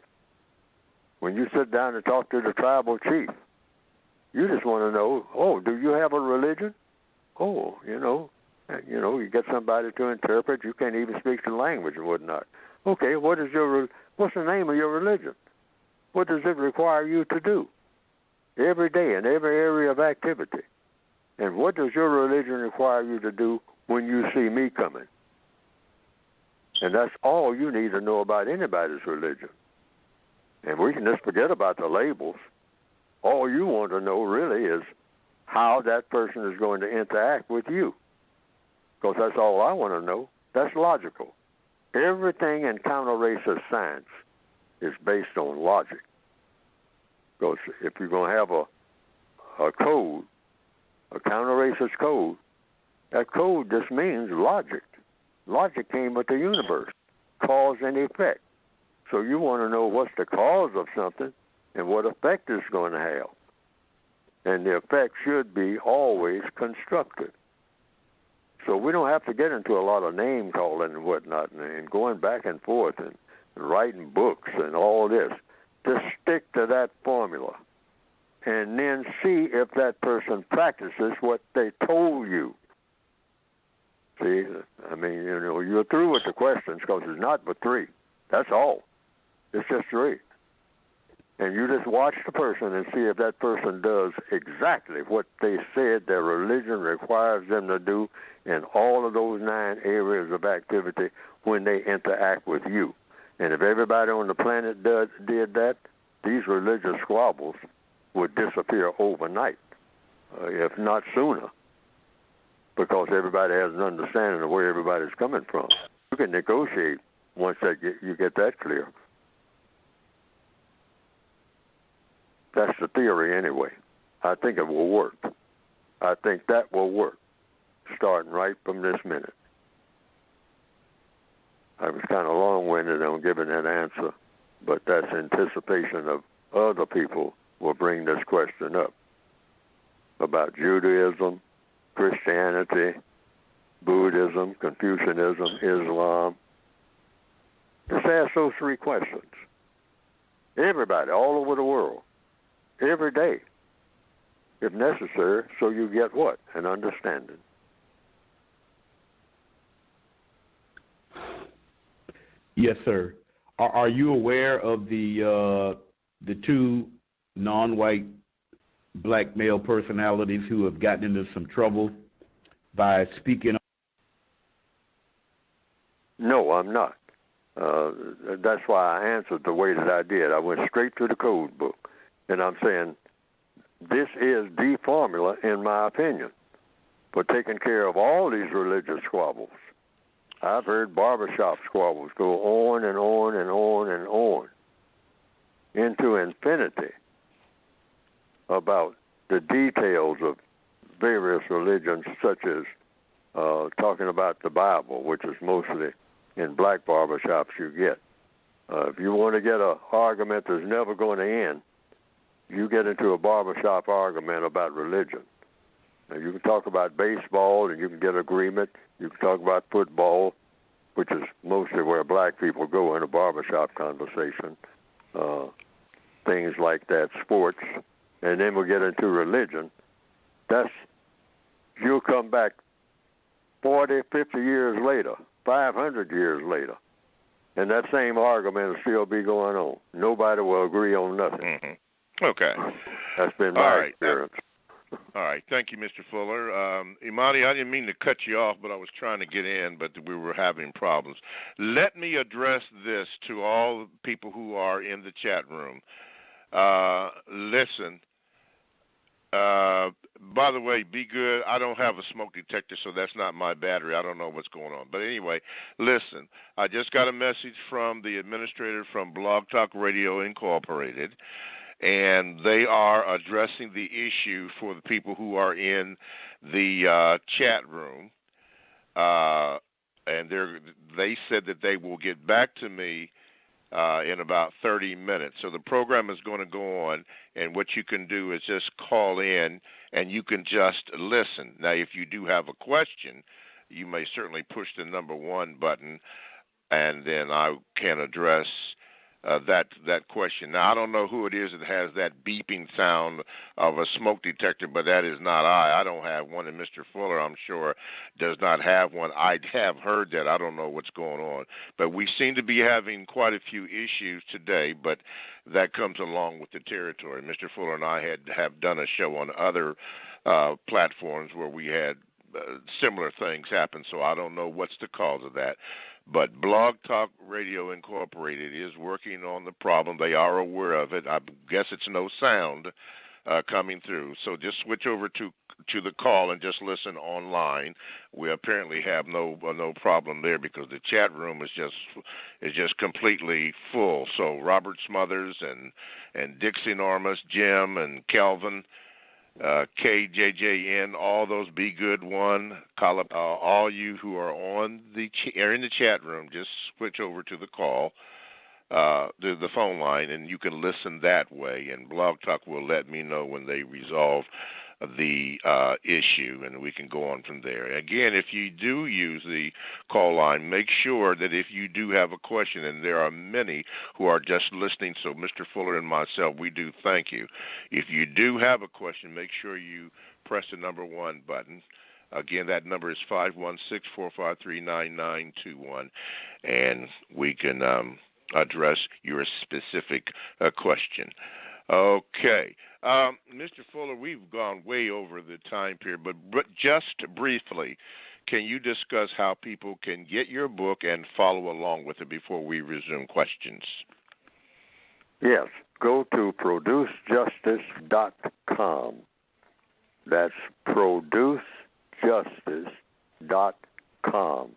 When you sit down and talk to the tribal chief, you just want to know, oh, do you have a religion? Oh, you get somebody to interpret. You can't even speak the language and whatnot. Okay, what's the name of your religion? What does it require you to do every day in every area of activity? And what does your religion require you to do when you see me coming? And that's all you need to know about anybody's religion. And we can just forget about the labels. All you want to know really is how that person is going to interact with you. Because that's all I want to know. That's logical. Everything in counter-racist science is based on logic. Because if you're going to have a code, a counter-racist code, that code just means logic. Logic came with the universe, cause and effect. So you want to know what's the cause of something and what effect it's going to have. And the effect should be always constructive. So we don't have to get into a lot of name calling and whatnot and going back and forth and writing books and all this. Just stick to that formula and then see if that person practices what they told you. See, I mean, you're through with the questions because it's not but 3. That's all. It's just 3. And you just watch the person and see if that person does exactly what they said their religion requires them to do in all of those 9 areas of activity when they interact with you. And if everybody on the planet did that, these religious squabbles would disappear overnight, if not sooner, because everybody has an understanding of where everybody's coming from. You can negotiate once you get that clear. That's the theory anyway. I think it will work. I think that will work, starting right from this minute. I was kind of long-winded on giving that answer, but that's anticipation of other people will bring this question up about Judaism, Christianity, Buddhism, Confucianism, Islam. Just ask those 3 questions. Everybody, all over the world, every day, if necessary, so you get what? An understanding. Yes, sir. Are you aware of the 2 non-white black male personalities who have gotten into some trouble by speaking? No, I'm not. That's why I answered the way that I did. I went straight to the code book, and I'm saying this is the formula, in my opinion, for taking care of all these religious squabbles. I've heard barbershop squabbles go on and on and on and on into infinity about the details of various religions, such as talking about the Bible, which is mostly in black barbershops you get. If you want to get an argument that's never going to end, you get into a barbershop argument about religion. Now, you can talk about baseball and you can get agreement. You can talk about football, which is mostly where black people go in a barbershop conversation. Things like that, sports. And then we'll get into religion. You'll come back 40, 50 years later, 500 years later, and that same argument will still be going on. Nobody will agree on nothing. Mm-hmm. Okay. That's been my experience. All right. Thank you, Mr. Fuller. Imani, I didn't mean to cut you off, but I was trying to get in, but we were having problems. Let me address this to all people who are in the chat room. Listen. By the way, be good. I don't have a smoke detector, so that's not my battery. I don't know what's going on. But anyway, listen, I just got a message from the administrator from Blog Talk Radio Incorporated, and they are addressing the issue for the people who are in the chat room. And they said that they will get back to me in about 30 minutes. So the program is going to go on, and what you can do is just call in, and you can just listen. Now, if you do have a question, you may certainly push the number 1 button, and then I can address that question. Now, I don't know who it is that has that beeping sound of a smoke detector, but that is not I. I don't have one, and Mr. Fuller, I'm sure, does not have one. I have heard that. I don't know what's going on. But we seem to be having quite a few issues today, but that comes along with the territory. Mr. Fuller and I have done a show on other platforms where we had similar things happen, so I don't know what's the cause of that. But Blog Talk Radio Incorporated is working on the problem. They are aware of it. I guess it's no sound coming through. So just switch over to the call and just listen online. We apparently have no problem there because the chat room is just completely full. So Robert Smothers and Dixie Normus, Jim and Kelvin, KJJN, all those Be Good One, all you who are in the chat room, just switch over to the call, the phone line, and you can listen that way. And Blog Talk will let me know when they resolve the issue, and we can go on from there. Again, if you do use the call line, make sure that if you do have a question, and there are many who are just listening, so Mr. Fuller and myself, we do thank you. If you do have a question, make sure you press the number 1 button. Again, that number is 516-453-9921, and we can address your specific question. Okay. Mr. Fuller, we've gone way over the time period, but just briefly, can you discuss how people can get your book and follow along with it before we resume questions? Yes. Go to producejustice.com. That's producejustice.com.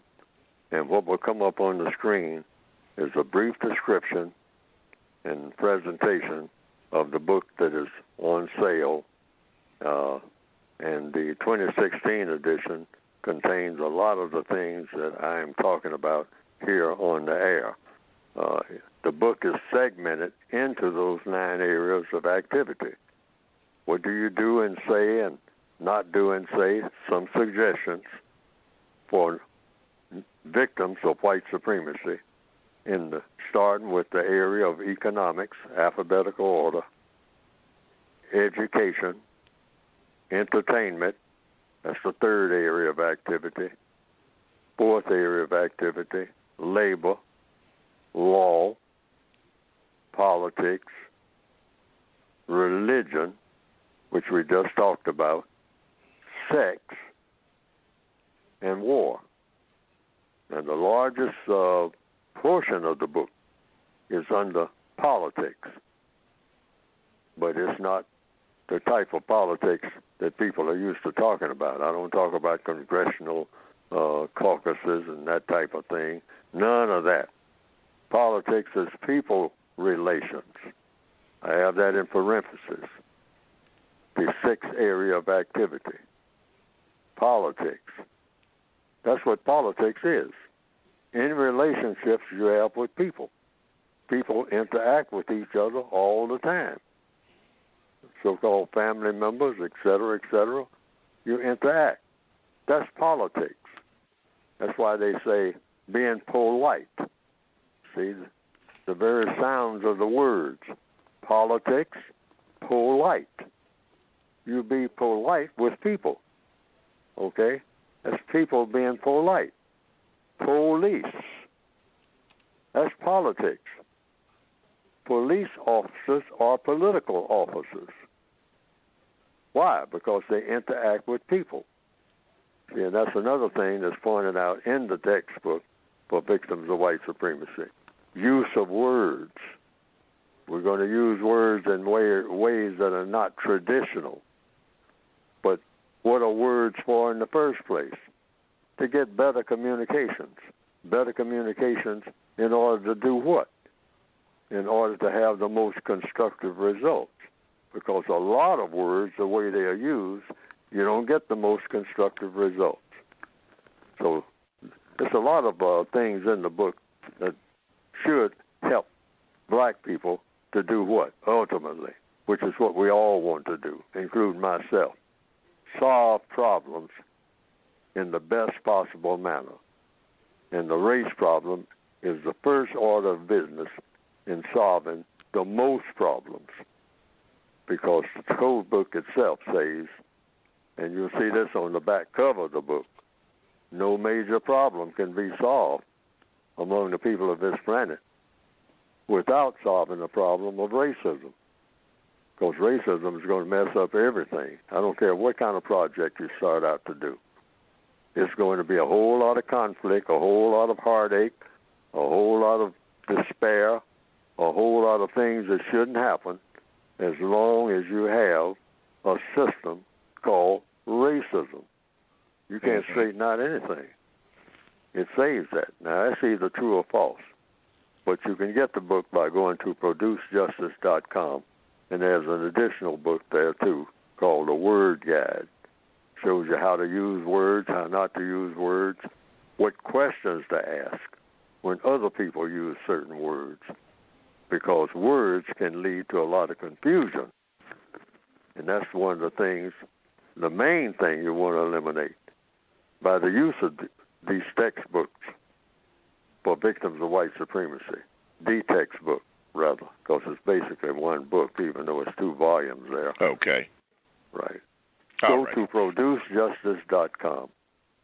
And what will come up on the screen is a brief description and presentation of the book that is on sale, and the 2016 edition contains a lot of the things that I am talking about here on the air. The book is segmented into those 9 areas of activity. What do you do and say and not do and say? Some suggestions for victims of white supremacy, starting with the area of economics, alphabetical order, education, entertainment, that's the 3rd area of activity, 4th area of activity, labor, law, politics, religion, which we just talked about, sex, and war. And the largest portion of the book is under politics, but it's not the type of politics that people are used to talking about. I don't talk about congressional caucuses and that type of thing. None of that. Politics is people relations. I have that in parentheses. The sixth area of activity. Politics. That's what politics is. In relationships you have with people. People interact with each other all the time. So-called family members, et cetera, you interact. That's politics. That's why they say being polite. See, the very sounds of the words. Politics, polite. You be polite with people. Okay? That's people being polite. Police. That's politics. Police officers are political officers. Why? Because they interact with people. See, and that's another thing that's pointed out in the textbook for victims of white supremacy. Use of words. We're going to use words in ways that are not traditional. But what are words for in the first place? To get better communications. Better communications in order to do what? In order to have the most constructive results. Because a lot of words, the way they are used, you don't get the most constructive results. So there's a lot of things in the book that should help black people to do what, ultimately, which is what we all want to do, including myself. Solve problems in the best possible manner. And the race problem is the first order of business in solving the most problems. Because the code book itself says, and you'll see this on the back cover of the book, no major problem can be solved among the people of this planet without solving the problem of racism. Because racism is going to mess up everything. I don't care what kind of project you start out to do. It's going to be a whole lot of conflict, a whole lot of heartache, a whole lot of despair, a whole lot of things that shouldn't happen as long as you have a system called racism. You can't straighten out anything. It says that. Now, that's either true or false. But you can get the book by going to producejustice.com, and there's an additional book there, too, called The Word Guide. Shows you how to use words, how not to use words, what questions to ask when other people use certain words, because words can lead to a lot of confusion. And that's one of the things, the main thing you want to eliminate by the use of these textbooks for victims of white supremacy, the textbook, rather, because it's basically one book, even though it's 2 volumes there. Okay. Right. Go to producejustice.com.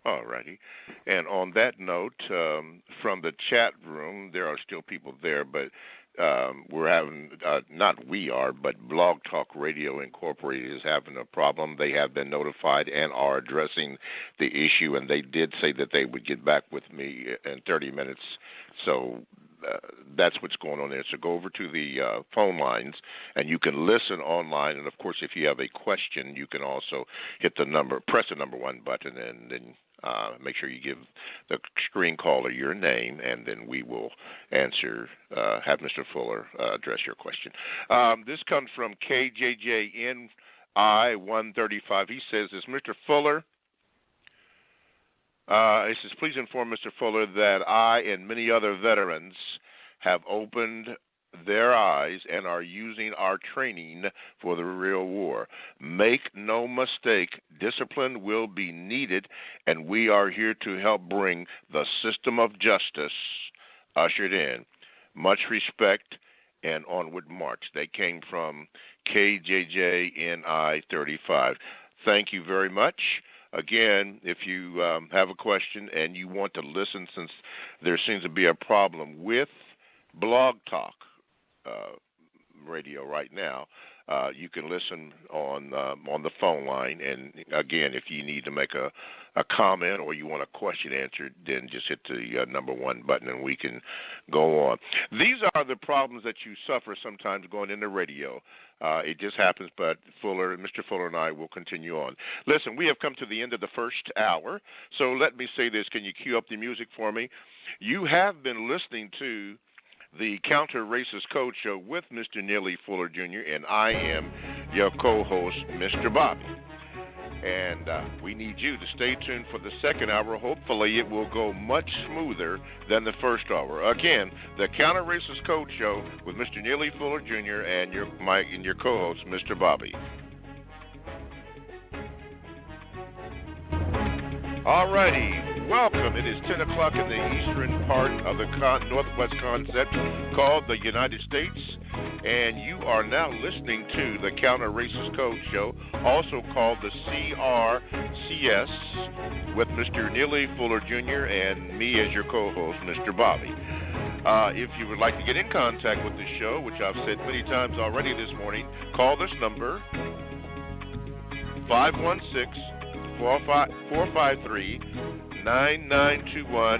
All righty. And on that note, from the chat room, there are still people there, but we're having, not we are, but Blog Talk Radio Incorporated is having a problem. They have been notified and are addressing the issue, and they did say that they would get back with me in 30 minutes. So that's what's going on there. So go over to the phone lines, and you can listen online. And, of course, if you have a question, you can also hit the number, press the number 1 button, and then make sure you give the screen caller your name, and then we will answer, have Mr. Fuller address your question. This comes from KJJNI135. He says, is Mr. Fuller, he says, please inform Mr. Fuller that I and many other veterans have opened their eyes and are using our training for the real war. Make no mistake, discipline will be needed, and we are here to help bring the system of justice ushered in. Much respect and onward march. They came from KJJNI35. Thank you very much. Again, if you have a question and you want to listen, since there seems to be a problem with Blog Talk Radio right now, You can listen on the phone line, and again, if you need to make a comment or you want a question answered, then just hit the number 1 button, and we can go on. These are the problems that you suffer sometimes going into radio. It just happens, but Mr. Fuller and I will continue on. Listen, we have come to the end of the first hour, so let me say this. Can you cue up the music for me? You have been listening to the Counter-Racist Code Show with Mr. Neely Fuller Jr., and I am your co-host, Mr. Bobby. And we need you to stay tuned for the second hour. Hopefully it will go much smoother than the first hour. Again, the Counter-Racist Code Show with Mr. Neely Fuller Jr. and your co-host, Mr. Bobby. All righty. Welcome. It is 10 o'clock in the eastern part of the Northwest concept called the United States, and you are now listening to the Counter-Racist Code Show, also called the CRCS, with Mr. Neely Fuller Jr. and me as your co-host, Mr. Bobby. If you would like to get in contact with the show, which I've said many times already this morning, call this number, 516-453-9921.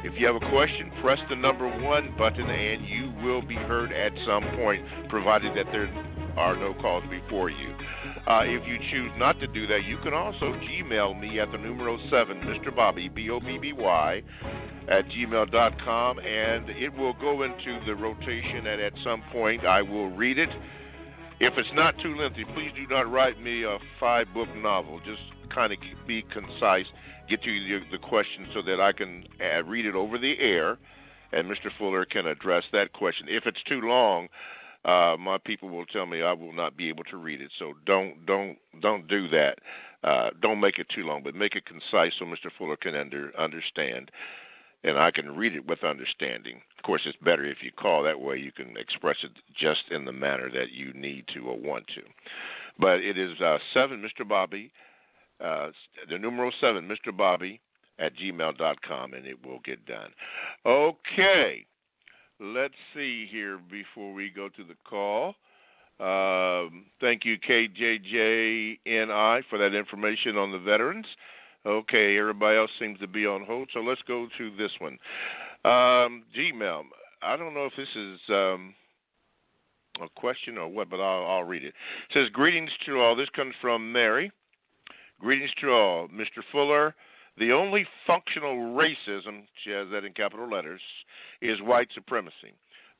If you have a question, press the number 1 button and you will be heard at some point, provided that there are no calls before you. If you choose not to do that, you can also Gmail me at the numero 7, Mr. Bobby, BOBBY, at gmail.com, and it will go into the rotation, and at some point I will read it. If it's not too lengthy, please do not write me a 5-book novel. Just kind of be concise, get you the question so that I can read it over the air, and Mr. Fuller can address that question. If it's too long, my people will tell me I will not be able to read it. So don't do that. Don't make it too long, but make it concise so Mr. Fuller can understand, and I can read it with understanding. Of course, it's better if you call. That way you can express it just in the manner that you need to or want to. But it is 7 Mr. Bobby, the numero 7 Mr. Bobby at gmail.com, and it will get done. Okay, let's see here before we go to the call. Thank you, KJJNI, for that information on the veterans. Okay, everybody else seems to be on hold, so let's go to this one. Gmail. I don't know if this is a question or what, but I'll read it. It says, greetings to all. This comes from Mary. Greetings to all. Mr. Fuller, the only functional racism, she has that in capital letters, is white supremacy.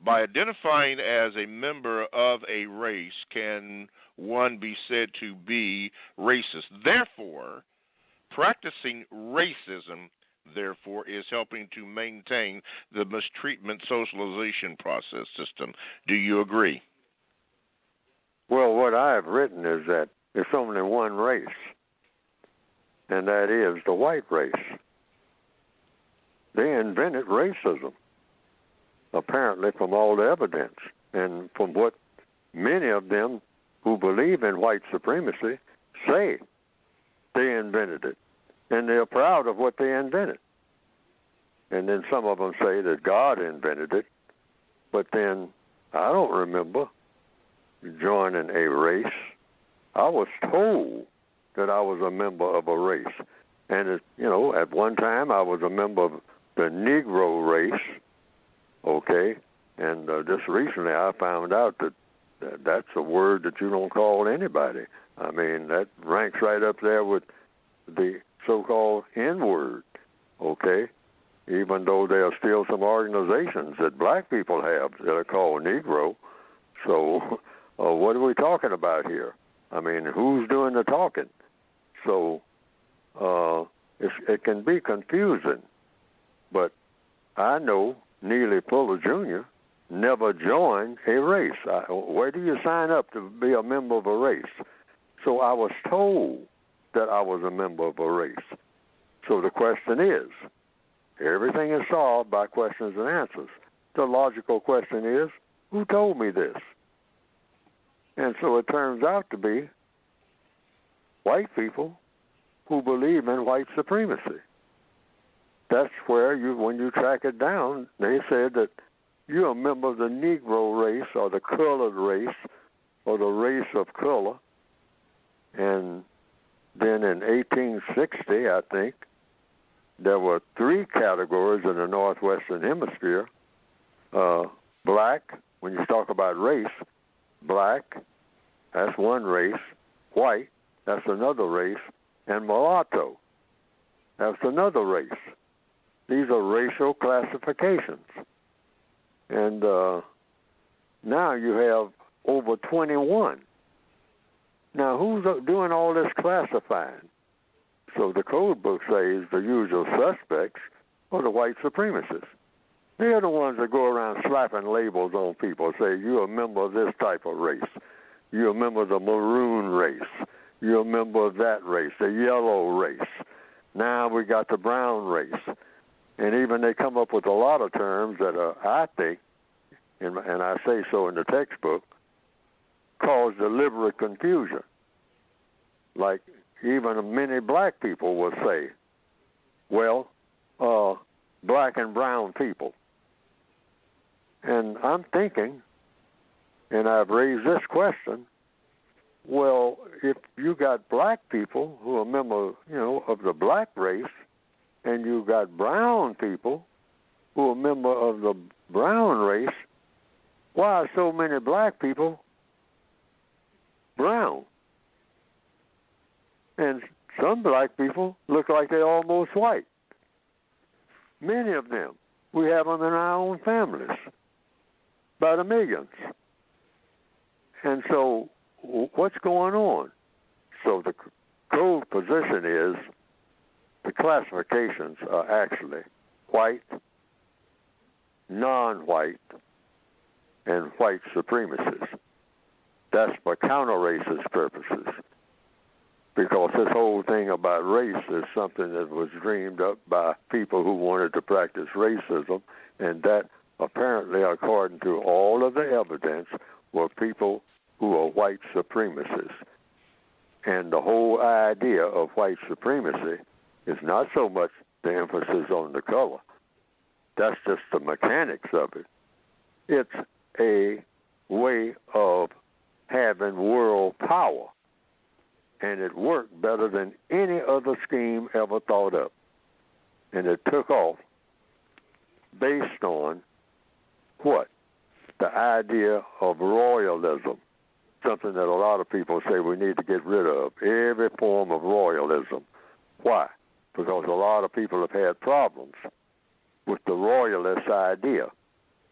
By identifying as a member of a race, can one be said to be racist? Therefore, practicing racism, therefore, is helping to maintain the mistreatment socialization process system. Do you agree? Well, what I have written is that there's only one race, and that is the white race. They invented racism, apparently from all the evidence, and from what many of them who believe in white supremacy say. They invented it, and they're proud of what they invented. And then some of them say that God invented it, but then I don't remember joining a race. I was told that I was a member of a race. And, at one time I was a member of the Negro race, okay? And just recently I found out that that's a word that you don't call anybody. I mean, that ranks right up there with the so-called N-word, okay? Even though there are still some organizations that black people have that are called Negro. So what are we talking about here? I mean, who's doing the talking? So it can be confusing. But I know Neely Fuller Jr. never joined a race. Where do you sign up to be a member of a race? So I was told that I was a member of a race. So the question is, everything is solved by questions and answers. The logical question is, who told me this? And so it turns out to be white people who believe in white supremacy. That's where when you track it down, they said that you're a member of the Negro race or the colored race or the race of color. And then in 1860, I think, there were 3 categories in the Northwestern Hemisphere. Black, when you talk about race, black, that's one race. White, that's another race. And mulatto, that's another race. These are racial classifications. And now you have over 21. Now, who's doing all this classifying? So the code book says the usual suspects are the white supremacists. They're the ones that go around slapping labels on people, say, you're a member of this type of race. You're a member of the maroon race. You're a member of that race, the yellow race. Now we got the brown race. And even they come up with a lot of terms that are, I think, and I say so in the textbook, cause deliberate confusion. Like even many black people will say, well, black and brown people. And I'm thinking, and I've raised this question, well, if you got black people who are members, of the black race, and you got brown people who are member of the brown race, why are so many black people brown? And some black people look like they're almost white. Many of them. We have them in our own families, by the millions. And so what's going on? So the code position is the classifications are actually white, non-white, and white supremacists. That's for counter-racist purposes. Because this whole thing about race is something that was dreamed up by people who wanted to practice racism, and that apparently, according to all of the evidence, were people who are white supremacists. And the whole idea of white supremacy is not so much the emphasis on the color. That's just the mechanics of it. It's a way of having world power. And it worked better than any other scheme ever thought up. And it took off based on what? The idea of royalism, something that a lot of people say we need to get rid of, every form of royalism. Why? Because a lot of people have had problems with the royalist idea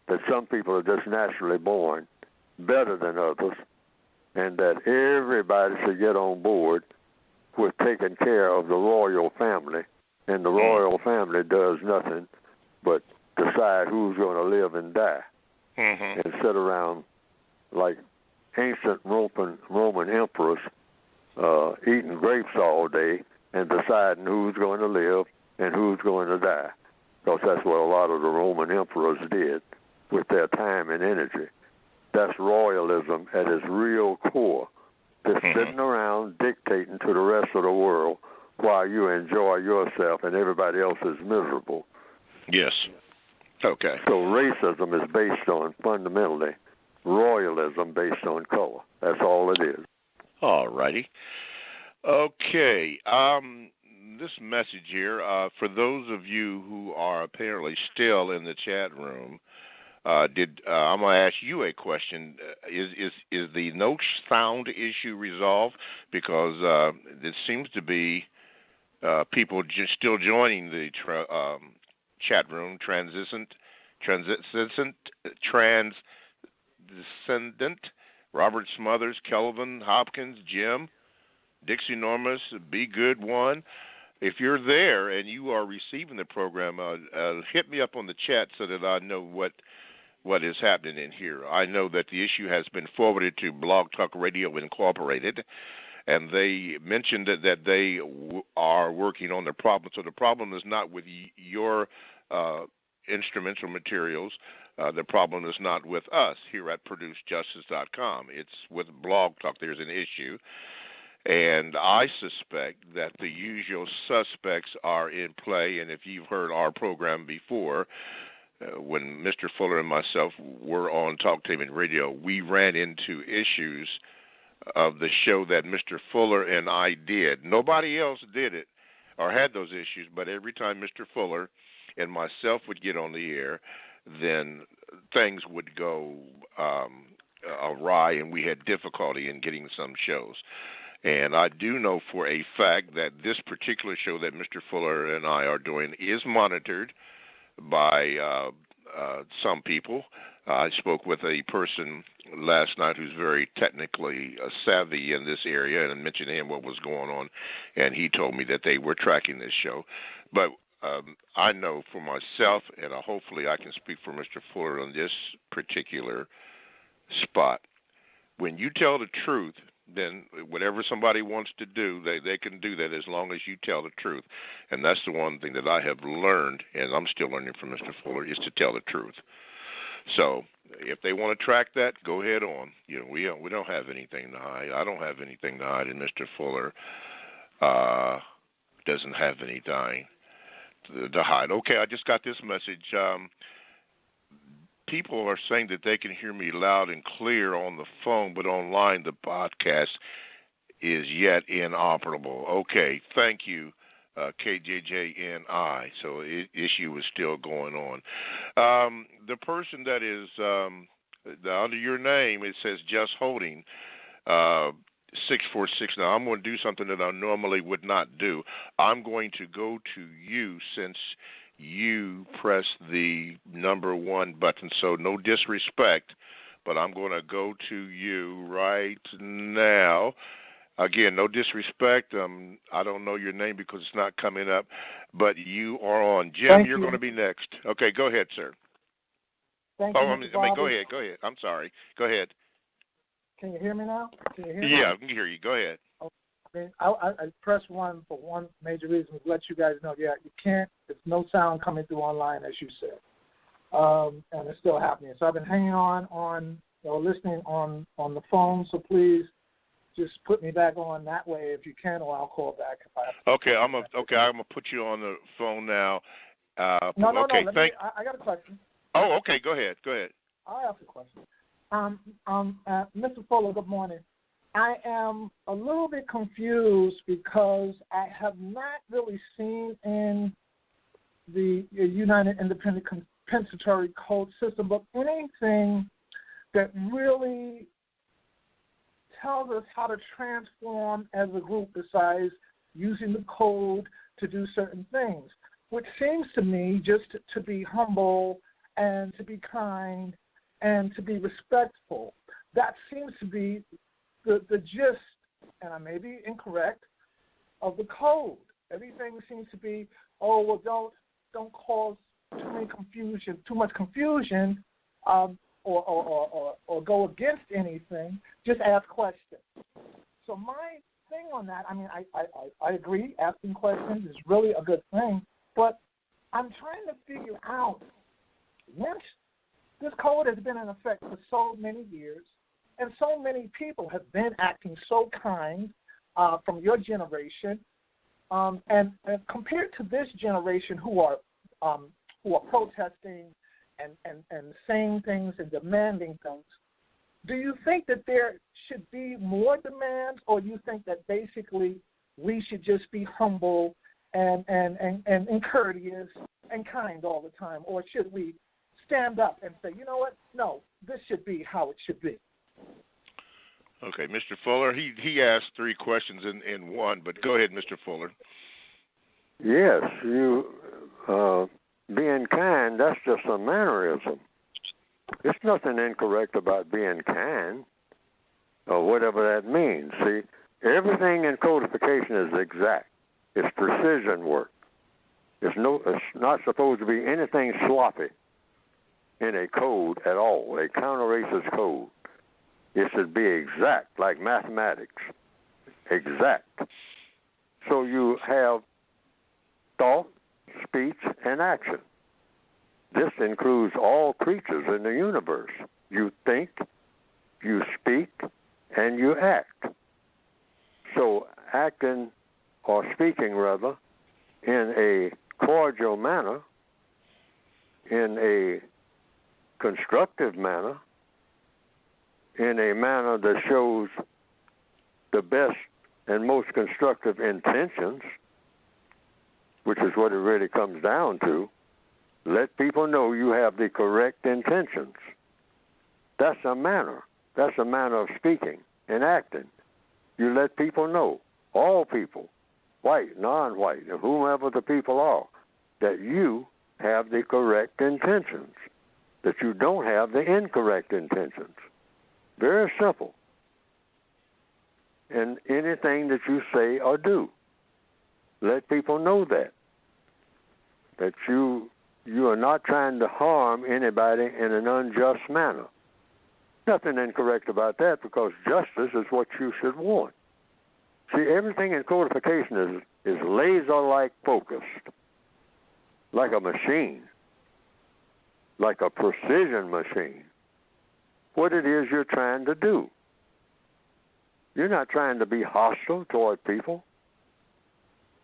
that some people are just naturally born better than others, and that everybody should get on board with taking care of the royal family, and the royal family does nothing but decide who's going to live and die, and sit around like ancient Roman emperors eating grapes all day and deciding who's going to live and who's going to die, because that's what a lot of the Roman emperors did with their time and energy. That's royalism at its real core. Just sitting around dictating to the rest of the world while you enjoy yourself and everybody else is miserable. Yes. Okay. So racism is based on, fundamentally, royalism based on color. That's all it is. All righty. Okay. This message here, for those of you who are apparently still in the chat room, I'm going to ask you a question. Is the no sound issue resolved? Because it seems to be people still joining the chat room. Transcendent, Robert Smothers, Kelvin Hopkins, Jim, Dixie Normus, Be Good One. If you're there and you are receiving the program, hit me up on the chat so that I know what is happening in here. I know that the issue has been forwarded to Blog Talk Radio Incorporated, and they mentioned that they are working on the problem. So the problem is not with your instrumental materials. The problem is not with us here at ProduceJustice.com. It's with Blog Talk. There's an issue. And I suspect that the usual suspects are in play, and if you've heard our program before, when Mr. Fuller and myself were on Talk TV and Radio, we ran into issues of the show that Mr. Fuller and I did. Nobody else did it or had those issues, but every time Mr. Fuller and myself would get on the air, then things would go awry, and we had difficulty in getting some shows. And I do know for a fact that this particular show that Mr. Fuller and I are doing is monitored by some people. I spoke with a person last night who's very technically savvy in this area, and I mentioned to him what was going on, and he told me that they were tracking this show. But I know for myself, and hopefully I can speak for Mr. Fuller on this particular spot, when you tell the truth, then whatever somebody wants to do, they can do that as long as you tell the truth. And that's the one thing that I have learned, and I'm still learning from Mr. Fuller, is to tell the truth. So if they want to track that, go ahead on. You know, we don't have anything to hide. I don't have anything to hide, and Mr. Fuller doesn't have anything to hide. Okay, I just got this message. People are saying that they can hear me loud and clear on the phone, but online the podcast is yet inoperable. Okay, thank you, KJJNI. So issue is still going on. The person that is under your name, it says just holding 646. Now, I'm going to do something that I normally would not do. I'm going to go to you since you press the number 1 button, so no disrespect, but I'm going to go to you right now. Again, no disrespect. I don't know your name because it's not coming up, but you are on. Jim, you're going to be next. Okay, go ahead, sir. Thank you, Mr. Bobby. Go ahead. I'm sorry. Go ahead. Can you hear me now? Yeah, I can hear you. Go ahead. I pressed 1 for one major reason to let you guys know. Yeah, you can't. There's no sound coming through online, as you said, and it's still happening. So I've been hanging on listening on the phone. So please, just put me back on that way if you can, or I'll call back if I have to. Okay, I'm gonna put you on the phone now. No. Okay, I got a question. Oh, okay. Go ahead. I'll ask a question. Mr. Fuller, good morning. I am a little bit confused because I have not really seen in the United Independent Compensatory Code system, but anything that really tells us how to transform as a group besides using the code to do certain things, which seems to me just to be humble and to be kind and to be respectful. That seems to be the gist, and I may be incorrect, of the code. Everything seems to be, don't cause too much confusion, or go against anything. Just ask questions. So my thing on that, I mean, I agree. Asking questions is really a good thing, but I'm trying to figure out, once this code has been in effect for so many years, and so many people have been acting so kind from your generation, and compared to this generation who are protesting and saying things and demanding things, do you think that there should be more demands, or do you think that basically we should just be humble and courteous and kind all the time, or should we stand up and say, you know what, no, this should be how it should be? Okay, Mr. Fuller, he asked 3 questions in one, but go ahead, Mr. Fuller. Yes, you being kind, that's just a mannerism. There's nothing incorrect about being kind or whatever that means. See, everything in codification is exact. It's precision work. It's not supposed to be anything sloppy in a code at all, a counter-racist code. It should be exact, like mathematics, exact. So you have thought, speech, and action. This includes all creatures in the universe. You think, you speak, and you act. So acting, or speaking rather, in a cordial manner in a constructive manner, in a manner that shows the best and most constructive intentions, which is what it really comes down to. Let people know you have the correct intentions. That's a manner. That's a manner of speaking and acting. You let people know, all people, white, non-white, whomever the people are, that you have the correct intentions, that you don't have the incorrect intentions. Very simple. In anything that you say or do, let people know that you are not trying to harm anybody in an unjust manner. Nothing incorrect about that, because justice is what you should want. See, everything in codification is laser-like focused, like a machine, like a precision machine. What it is you're trying to do. You're not trying to be hostile toward people.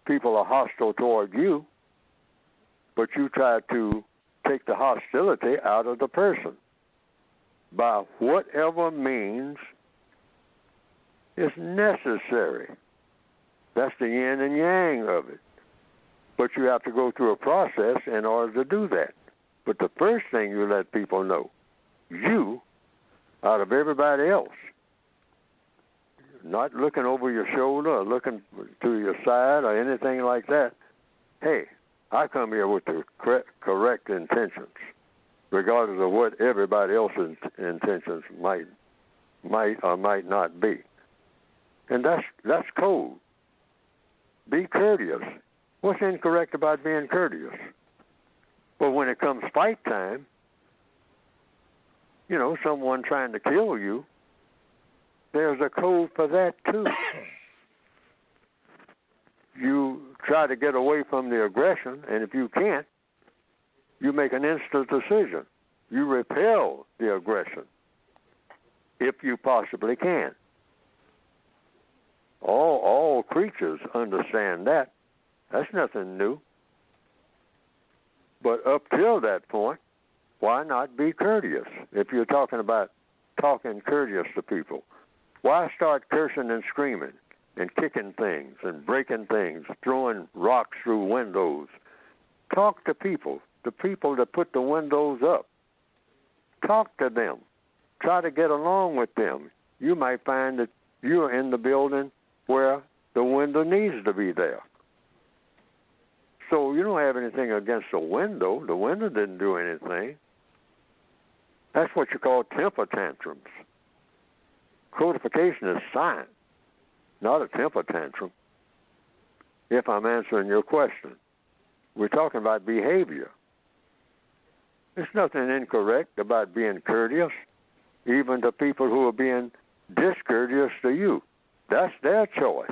People are hostile toward you, but you try to take the hostility out of the person by whatever means is necessary. That's the yin and yang of it. But you have to go through a process in order to do that. But the first thing you let people know, you, out of everybody else, not looking over your shoulder or looking to your side or anything like that, hey, I come here with the correct intentions, regardless of what everybody else's intentions might or might not be. And that's code. Be courteous. What's incorrect about being courteous? But when it comes fight time, someone trying to kill you, there's a code for that too. You try to get away from the aggression, and if you can't, you make an instant decision. You repel the aggression, if you possibly can. All creatures understand that. That's nothing new. But up till that point, why not be courteous? If you're talking about talking courteous to people, why start cursing and screaming and kicking things and breaking things, throwing rocks through windows? Talk to people, the people that put the windows up. Talk to them. Try to get along with them. You might find that you're in the building where the window needs to be there. So you don't have anything against the window. The window didn't do anything. That's what you call temper tantrums. Codification is science, not a temper tantrum. If I'm answering your question, we're talking about behavior. There's nothing incorrect about being courteous, even to people who are being discourteous to you. That's their choice.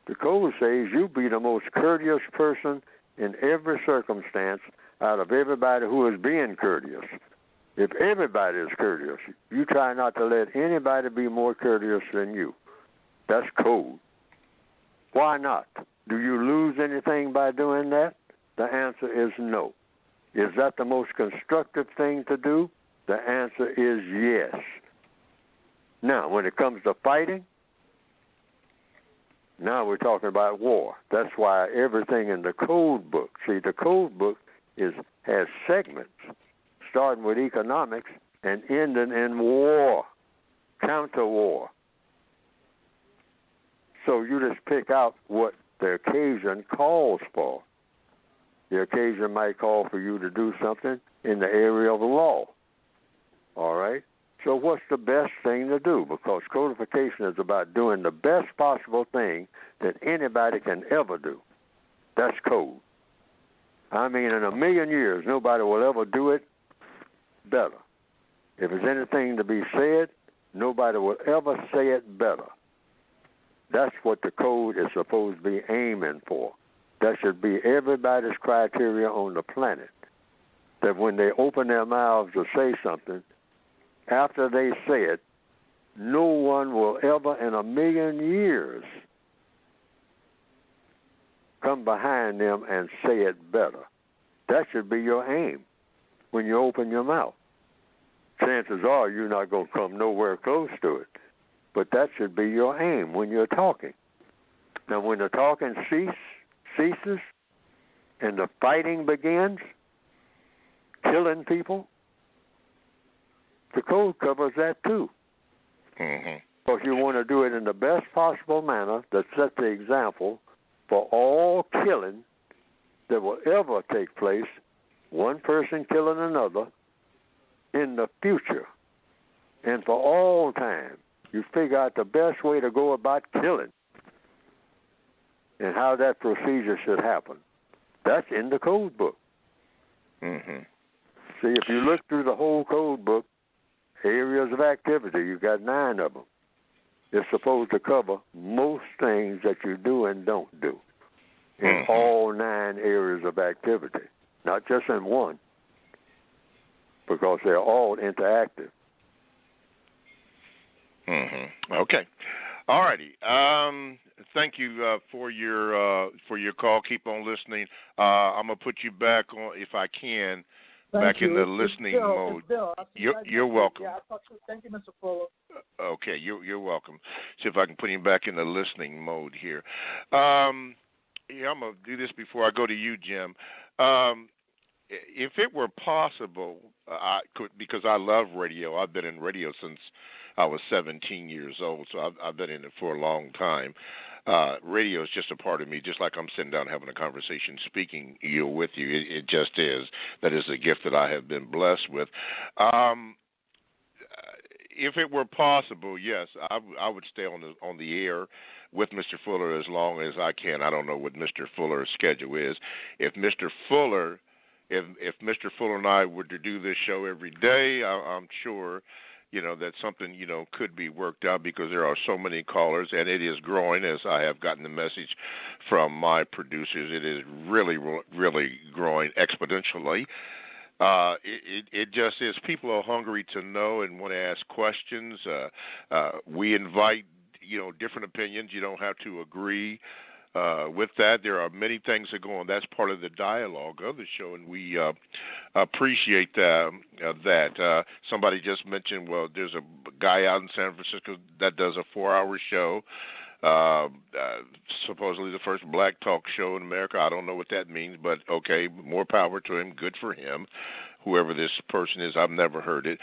The code says you be the most courteous person in every circumstance out of everybody who is being courteous. If everybody is courteous, you try not to let anybody be more courteous than you. That's code. Why not? Do you lose anything by doing that? The answer is no. Is that the most constructive thing to do? The answer is yes. Now, when it comes to fighting, now we're talking about war. That's why everything in the code book, see, the code book has segments, starting with economics and ending in war, counter-war. So you just pick out what the occasion calls for. The occasion might call for you to do something in the area of law. All right? So what's the best thing to do? Because codification is about doing the best possible thing that anybody can ever do. That's code. I mean, in a million years, nobody will ever do it better. If there's anything to be said, nobody will ever say it better. That's what the code is supposed to be aiming for. That should be everybody's criteria on the planet. That when they open their mouths to say something, after they say it, no one will ever in a million years come behind them and say it better. That should be your aim when you open your mouth. Chances are you're not going to come nowhere close to it. But that should be your aim when you're talking. Now, when the talking ceases and the fighting begins, killing people, the code covers that too. Mm-hmm. Because you want to do it in the best possible manner that sets the example for all killing that will ever take place, one person killing another, in the future. And for all time, you figure out the best way to go about killing and how that procedure should happen. That's in the code book. Mm-hmm. See, if you look through the whole code book, areas of activity, you've got 9 of them. It's supposed to cover most things that you do and don't do in all 9 areas of activity, not just in one, because they're all interactive. Mm-hmm. Okay. All righty. Thank you for your call. Keep on listening. I'm gonna put you back on, if I can, back in the listening mode. You're welcome. Yeah, thank you, Mr. Fuller. Okay, you're welcome. See if I can put him back in the listening mode here. I'm gonna do this before I go to you, Jim. If it were possible, I could, because I love radio. I've been in radio since I was 17 years old, so I've been in it for a long time. Radio is just a part of me, just like I'm sitting down having a conversation, speaking with you. It just is. That is a gift that I have been blessed with. If it were possible, yes, I would stay on the air with Mr. Fuller as long as I can. I don't know what Mr. Fuller's schedule is. If Mr. Fuller and I were to do this show every day, I'm sure, that something, could be worked out, because there are so many callers, and it is growing, as I have gotten the message from my producers. It is really, really growing exponentially. It just is. People are hungry to know and want to ask questions. We invite, different opinions. You don't have to agree with that. There are many things that go on. That's part of the dialogue of the show, and we appreciate that. Somebody just mentioned, well, there's a guy out in San Francisco that does a 4-hour show. Supposedly the first black talk show in America. I don't know what that means, but okay, more power to him. Good for him, whoever this person is. I've never heard it.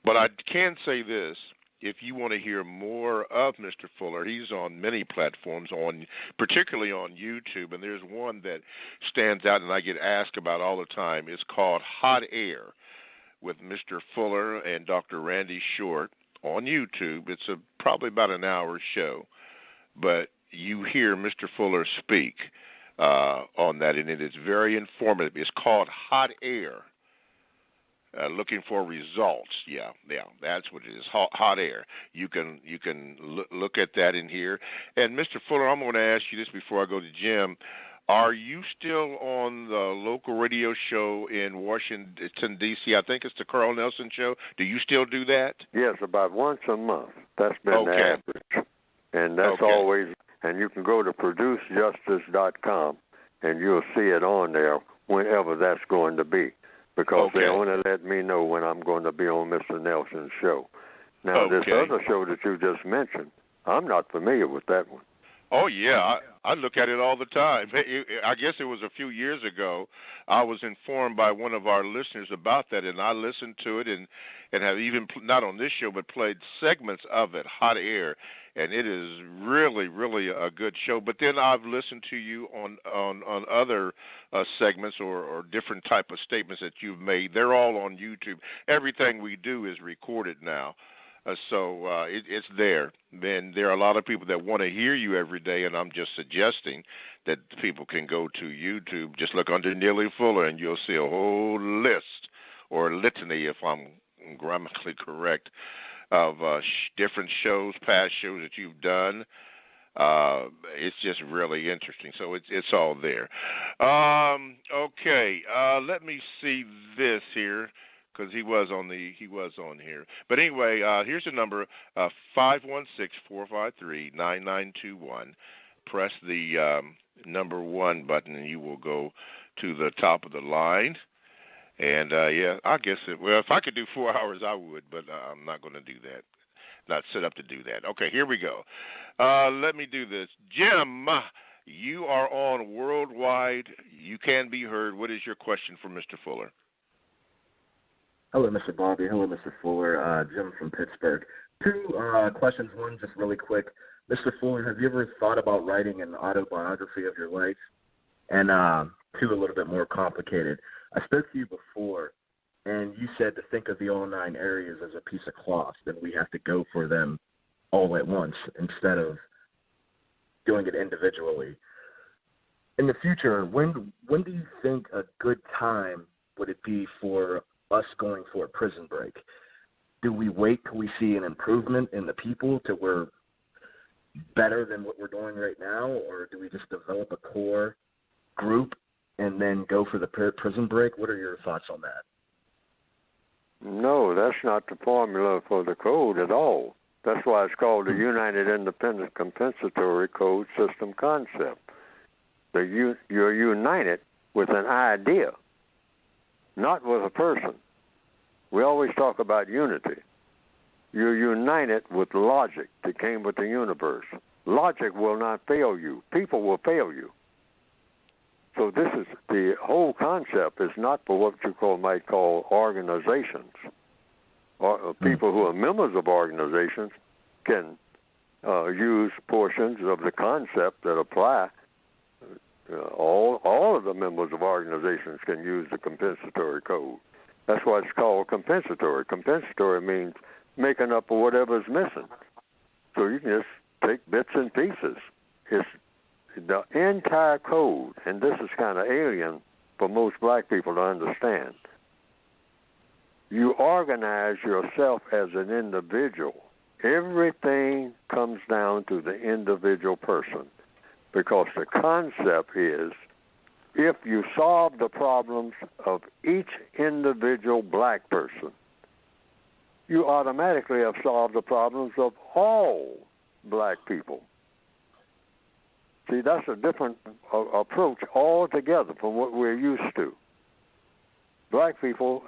But I can say this. If you want to hear more of Mr. Fuller, he's on many platforms, particularly on YouTube, and there's one that stands out and I get asked about all the time. It's called Hot Air with Mr. Fuller and Dr. Randy Short on YouTube. It's probably about an hour show, but you hear Mr. Fuller speak on that, and it is very informative. It's called Hot Air. Looking for results. Yeah, that's what it is. Hot Air. You can look at that in here. And Mr. Fuller, I'm going to ask you this before I go to Jim. Are you still on the local radio show in Washington, D.C.? I think it's the Carl Nelson Show. Do you still do that? Yes, about once a month. That's been the average. And that's always, and you can go to producejustice.com and you'll see it on there whenever that's going to be. Because they only let me know when I'm going to be on Mr. Nelson's show. Now, this other show that you just mentioned, I'm not familiar with that one. Oh, yeah. I look at it all the time. I guess it was a few years ago. I was informed by one of our listeners about that, and I listened to it and have even, not on this show, but played segments of it, Hot Air. And it is really, really a good show. But then I've listened to you on other segments or different type of statements that you've made. They're all on YouTube. Everything we do is recorded now. So it's there. Then there are a lot of people that want to hear you every day, and I'm just suggesting that people can go to YouTube. Just look under Neely Fuller, and you'll see a whole list or litany, if I'm grammatically correct, of different shows, past shows that you've done. It's just really interesting. So it's all there. Okay, let me see this here, because he was on here. But anyway, here's the number: 516-453-9921. Press the number 1 button, and you will go to the top of the line. And, I guess, if I could do 4 hours, I would, but I'm not going to do that. Not set up to do that. Okay, here we go. Let me do this. Jim, you are on worldwide. You can be heard. What is your question for Mr. Fuller? Hello, Mr. Bobby. Hello, Mr. Fuller. Jim from Pittsburgh. Two questions. One, just really quick. Mr. Fuller, have you ever thought about writing an autobiography of your life? And two, a little bit more complicated. I spoke to you before, and you said to think of the all 9 areas as a piece of cloth, and we have to go for them all at once instead of doing it individually. In the future, when do you think a good time would it be for us going for a prison break? Do we wait till we see an improvement in the people till we're better than what we're doing right now, or do we just develop a core group and then go for the prison break? What are your thoughts on that? No, that's not the formula for the code at all. That's why it's called the United Independent Compensatory Code System Concept. You're united with an idea, not with a person. We always talk about unity. You're united with logic that came with the universe. Logic will not fail you. People will fail you. So this is the whole concept is not for what you might call organizations. Or people who are members of organizations can use portions of the concept that apply. All of the members of organizations can use the compensatory code. That's why it's called compensatory. Compensatory means making up for whatever's missing. So you can just take bits and pieces. It's the entire code, and this is kind of alien for most black people to understand. You organize yourself as an individual. Everything comes down to the individual person, because the concept is if you solve the problems of each individual black person, you automatically have solved the problems of all black people. See, that's a different approach altogether from what we're used to. Black people,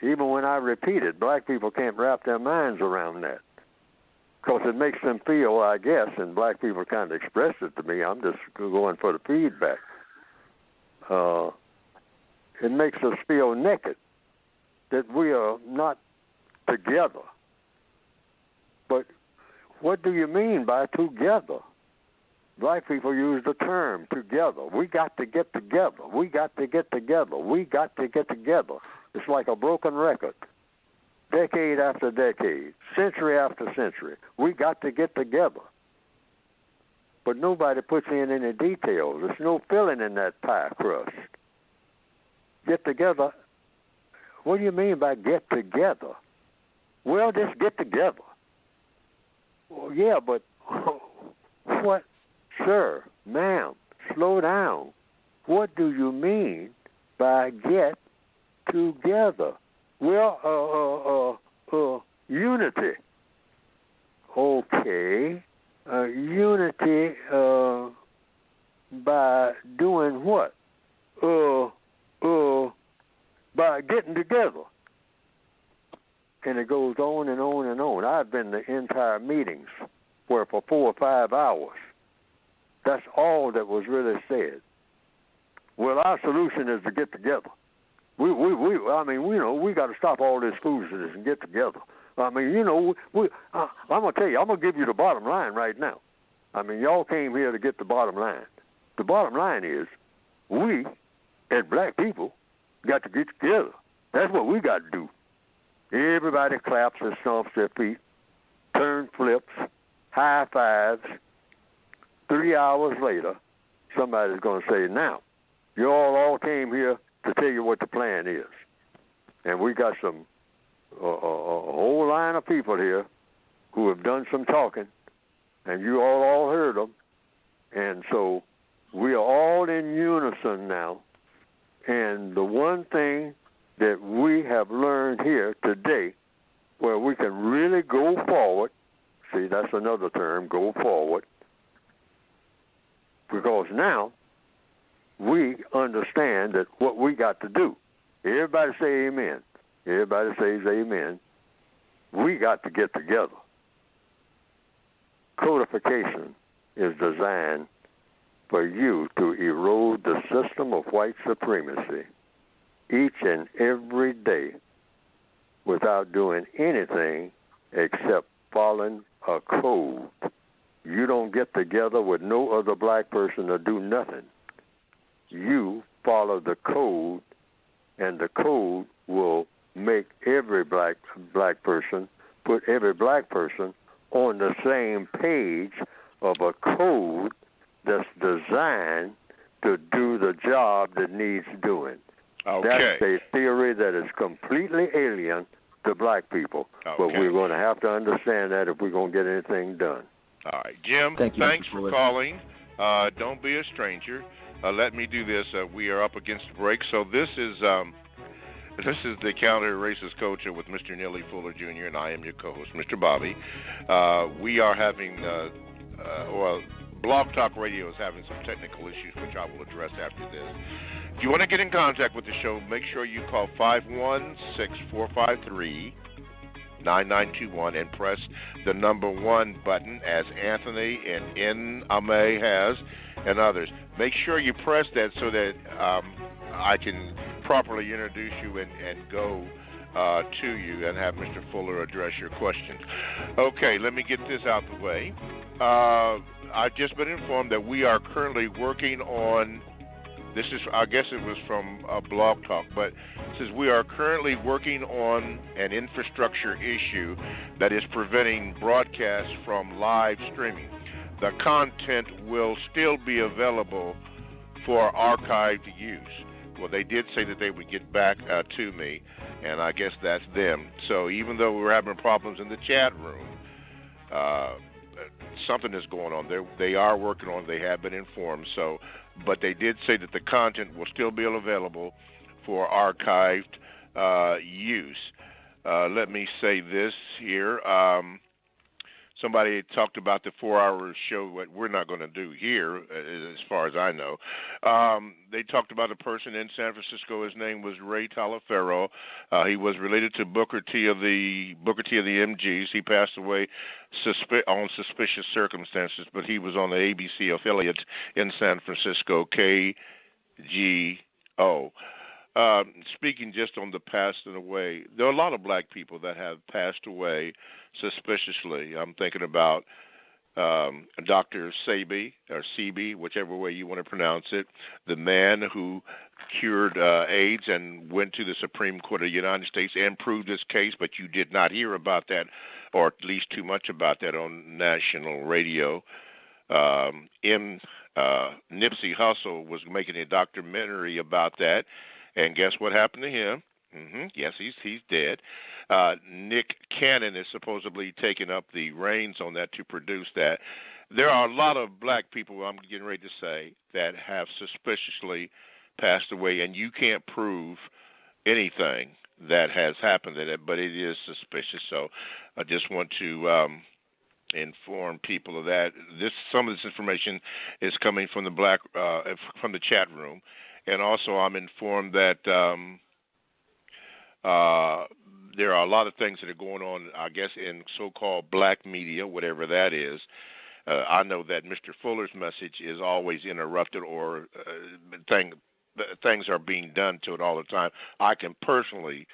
even when I repeat it, black people can't wrap their minds around that, because it makes them feel, I guess, and black people kind of express it to me, I'm just going for the feedback, it makes us feel naked, that we are not together. But what do you mean by together? Black people use the term together. We got to get together. We got to get together. We got to get together. It's like a broken record. Decade after decade, century after century. We got to get together. But nobody puts in any details. There's no filling in that pie crust. Get together. What do you mean by get together? Well, just get together. Well, yeah, but what? Sir, ma'am, slow down. What do you mean by get together? Well, unity. Okay. Unity by doing what? By getting together. And it goes on and on and on. I've been to entire meetings where for 4 or 5 hours, that's all that was really said. Well, our solution is to get together. We got to stop all this foolishness and get together. I mean, I'm going to tell you, I'm going to give you the bottom line right now. I mean, y'all came here to get the bottom line. The bottom line is we, as black people, got to get together. That's what we got to do. Everybody claps and stomps their feet, turn flips, high fives. 3 hours later, somebody's going to say, now, you all came here to tell you what the plan is. And we got a whole line of people here who have done some talking, and you all heard them. And so we are all in unison now. And the one thing that we have learned here today, where we can really go forward, see, that's another term, go forward, because now we understand that what we got to do. Everybody say amen. Everybody says amen. We got to get together. Codification is designed for you to erode the system of white supremacy each and every day without doing anything except following a code. You don't get together with no other black person to do nothing. You follow the code, and the code will make every black person, put every black person on the same page of a code that's designed to do the job that needs doing. Okay. That's a theory that is completely alien to black people. Okay. But we're going to have to understand that if we're going to get anything done. All right. Jim, thanks for calling. Don't be a stranger. Let me do this. We are up against the break. So this is the Counter-Racist Culture with Mr. Neely Fuller Jr., and I am your co-host, Mr. Bobby. We are having, Blog Talk Radio is having some technical issues, which I will address after this. If you want to get in contact with the show, make sure you call 516-453-9921 and press the number 1 button, as Anthony and Ame has and others. Make sure you press that so that I can properly introduce you and go to you and have Mr. Fuller address your questions. Okay, let me get this out the way. I've just been informed that we are currently working on, this is, I guess it was from Blog Talk, but it says we are currently working on an infrastructure issue that is preventing broadcasts from live streaming. The content will still be available for archived use. Well, they did say that they would get back to me, and I guess that's them. So even though we're having problems in the chat room, something is going on. They are working on it. They have been informed. So, but they did say that the content will still be available for archived use. Let me say this here. Somebody talked about the 4-hour show, what we're not going to do here, as far as I know. They talked about a person in San Francisco. His name was Ray Talaferro. He was related to Booker T of the MGs. He passed away on suspicious circumstances, but he was on the ABC affiliate in San Francisco, KGO. Speaking just on the passing away, there are a lot of black people that have passed away suspiciously. I'm thinking about Dr. Sebi, or Sebi, whichever way you want to pronounce it, the man who cured AIDS and went to the Supreme Court of the United States and proved his case, but you did not hear about that, or at least too much about that on national radio. Nipsey Hussle was making a documentary about that. And guess what happened to him? Yes, he's dead. Nick Cannon is supposedly taking up the reins on that to produce that. There are a lot of black people, I'm getting ready to say, that have suspiciously passed away, and you can't prove anything that has happened to it, but it is suspicious. So I just want to inform people of that. Some of this information is coming from from the chat room. And also, I'm informed that there are a lot of things that are going on, I guess, in so-called black media, whatever that is. I know that Mr. Fuller's message is always interrupted, or things are being done to it all the time. I can personally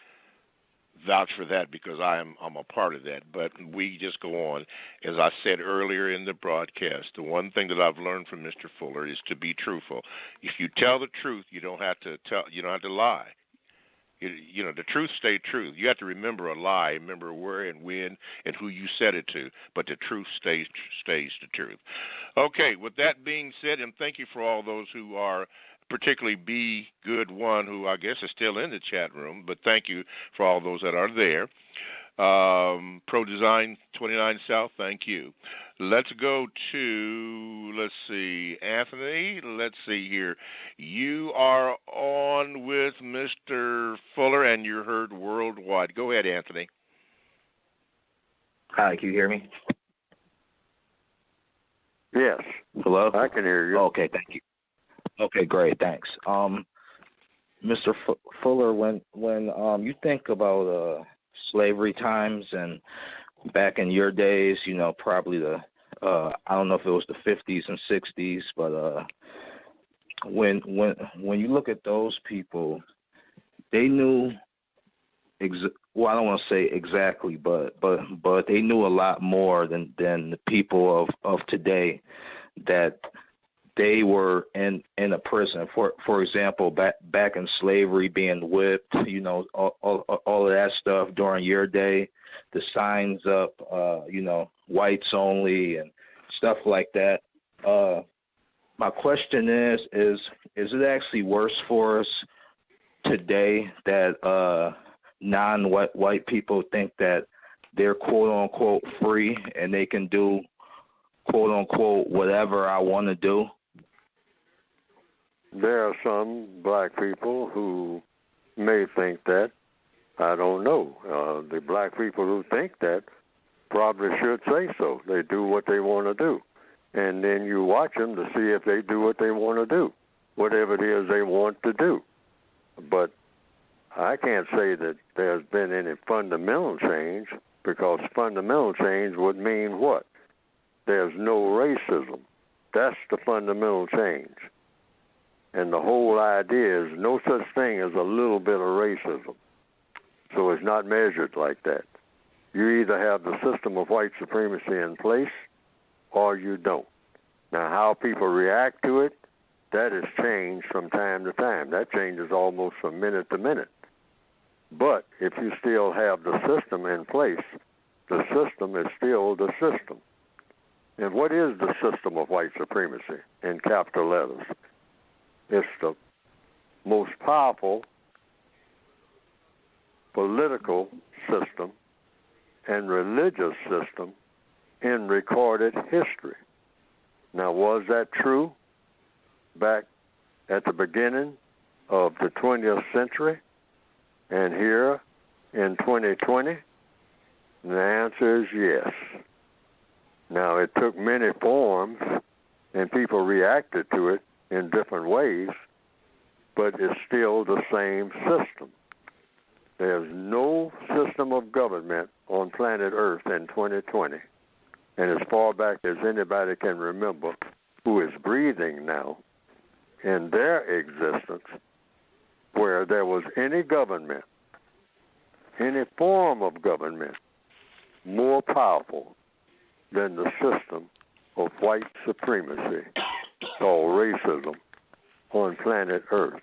vouch for that because I'm a part of that. But we just go on. As I said earlier in the broadcast, the one thing that I've learned from Mr. Fuller is to be truthful. If you tell the truth, you don't have to lie. You know, the truth stays truth. You have to remember a lie, remember where and when and who you said it to, but the truth stays the truth. Okay, with that being said, and thank you for all those who are, particularly Be Good One, who I guess is still in the chat room, but thank you for all those that are there. Pro Design 29 South, thank you. Let's go to, Anthony. Let's see here. You are on with Mr. Fuller, and you're heard worldwide. Go ahead, Anthony. Hi, can you hear me? Yes. Hello? I can hear you. Okay, thank you. Okay, great, thanks. Mr. Fuller, when you think about slavery times and back in your days, probably the I don't know if it was the 50s and 60s, but when you look at those people, they knew. Well, I don't want to say exactly, but they knew a lot more than the people of today, that they were in a prison. For example, back in slavery, being whipped, all of that stuff during your day, the signs up, whites only and stuff like that. My question is it actually worse for us today that non-white people think that they're quote-unquote free and they can do quote-unquote whatever I want to do? There are some black people who may think that. I don't know. The black people who think that probably should say so. They do what they want to do. And then you watch them to see if they do what they want to do, whatever it is they want to do. But I can't say that there's been any fundamental change, because fundamental change would mean what? There's no racism. That's the fundamental change. And the whole idea is no such thing as a little bit of racism. So it's not measured like that. You either have the system of white supremacy in place or you don't. Now, how people react to it, that has changed from time to time. That changes almost from minute to minute. But if you still have the system in place, the system is still the system. And what is the system of white supremacy in capital letters? It's the most powerful political system and religious system in recorded history. Now, was that true back at the beginning of the 20th century and here in 2020? And the answer is yes. Now, it took many forms and people reacted to it in different ways, but it's still the same system. There's no system of government on planet Earth in 2020, and as far back as anybody can remember who is breathing now, in their existence, where there was any government, any form of government, more powerful than the system of white supremacy called racism on planet Earth.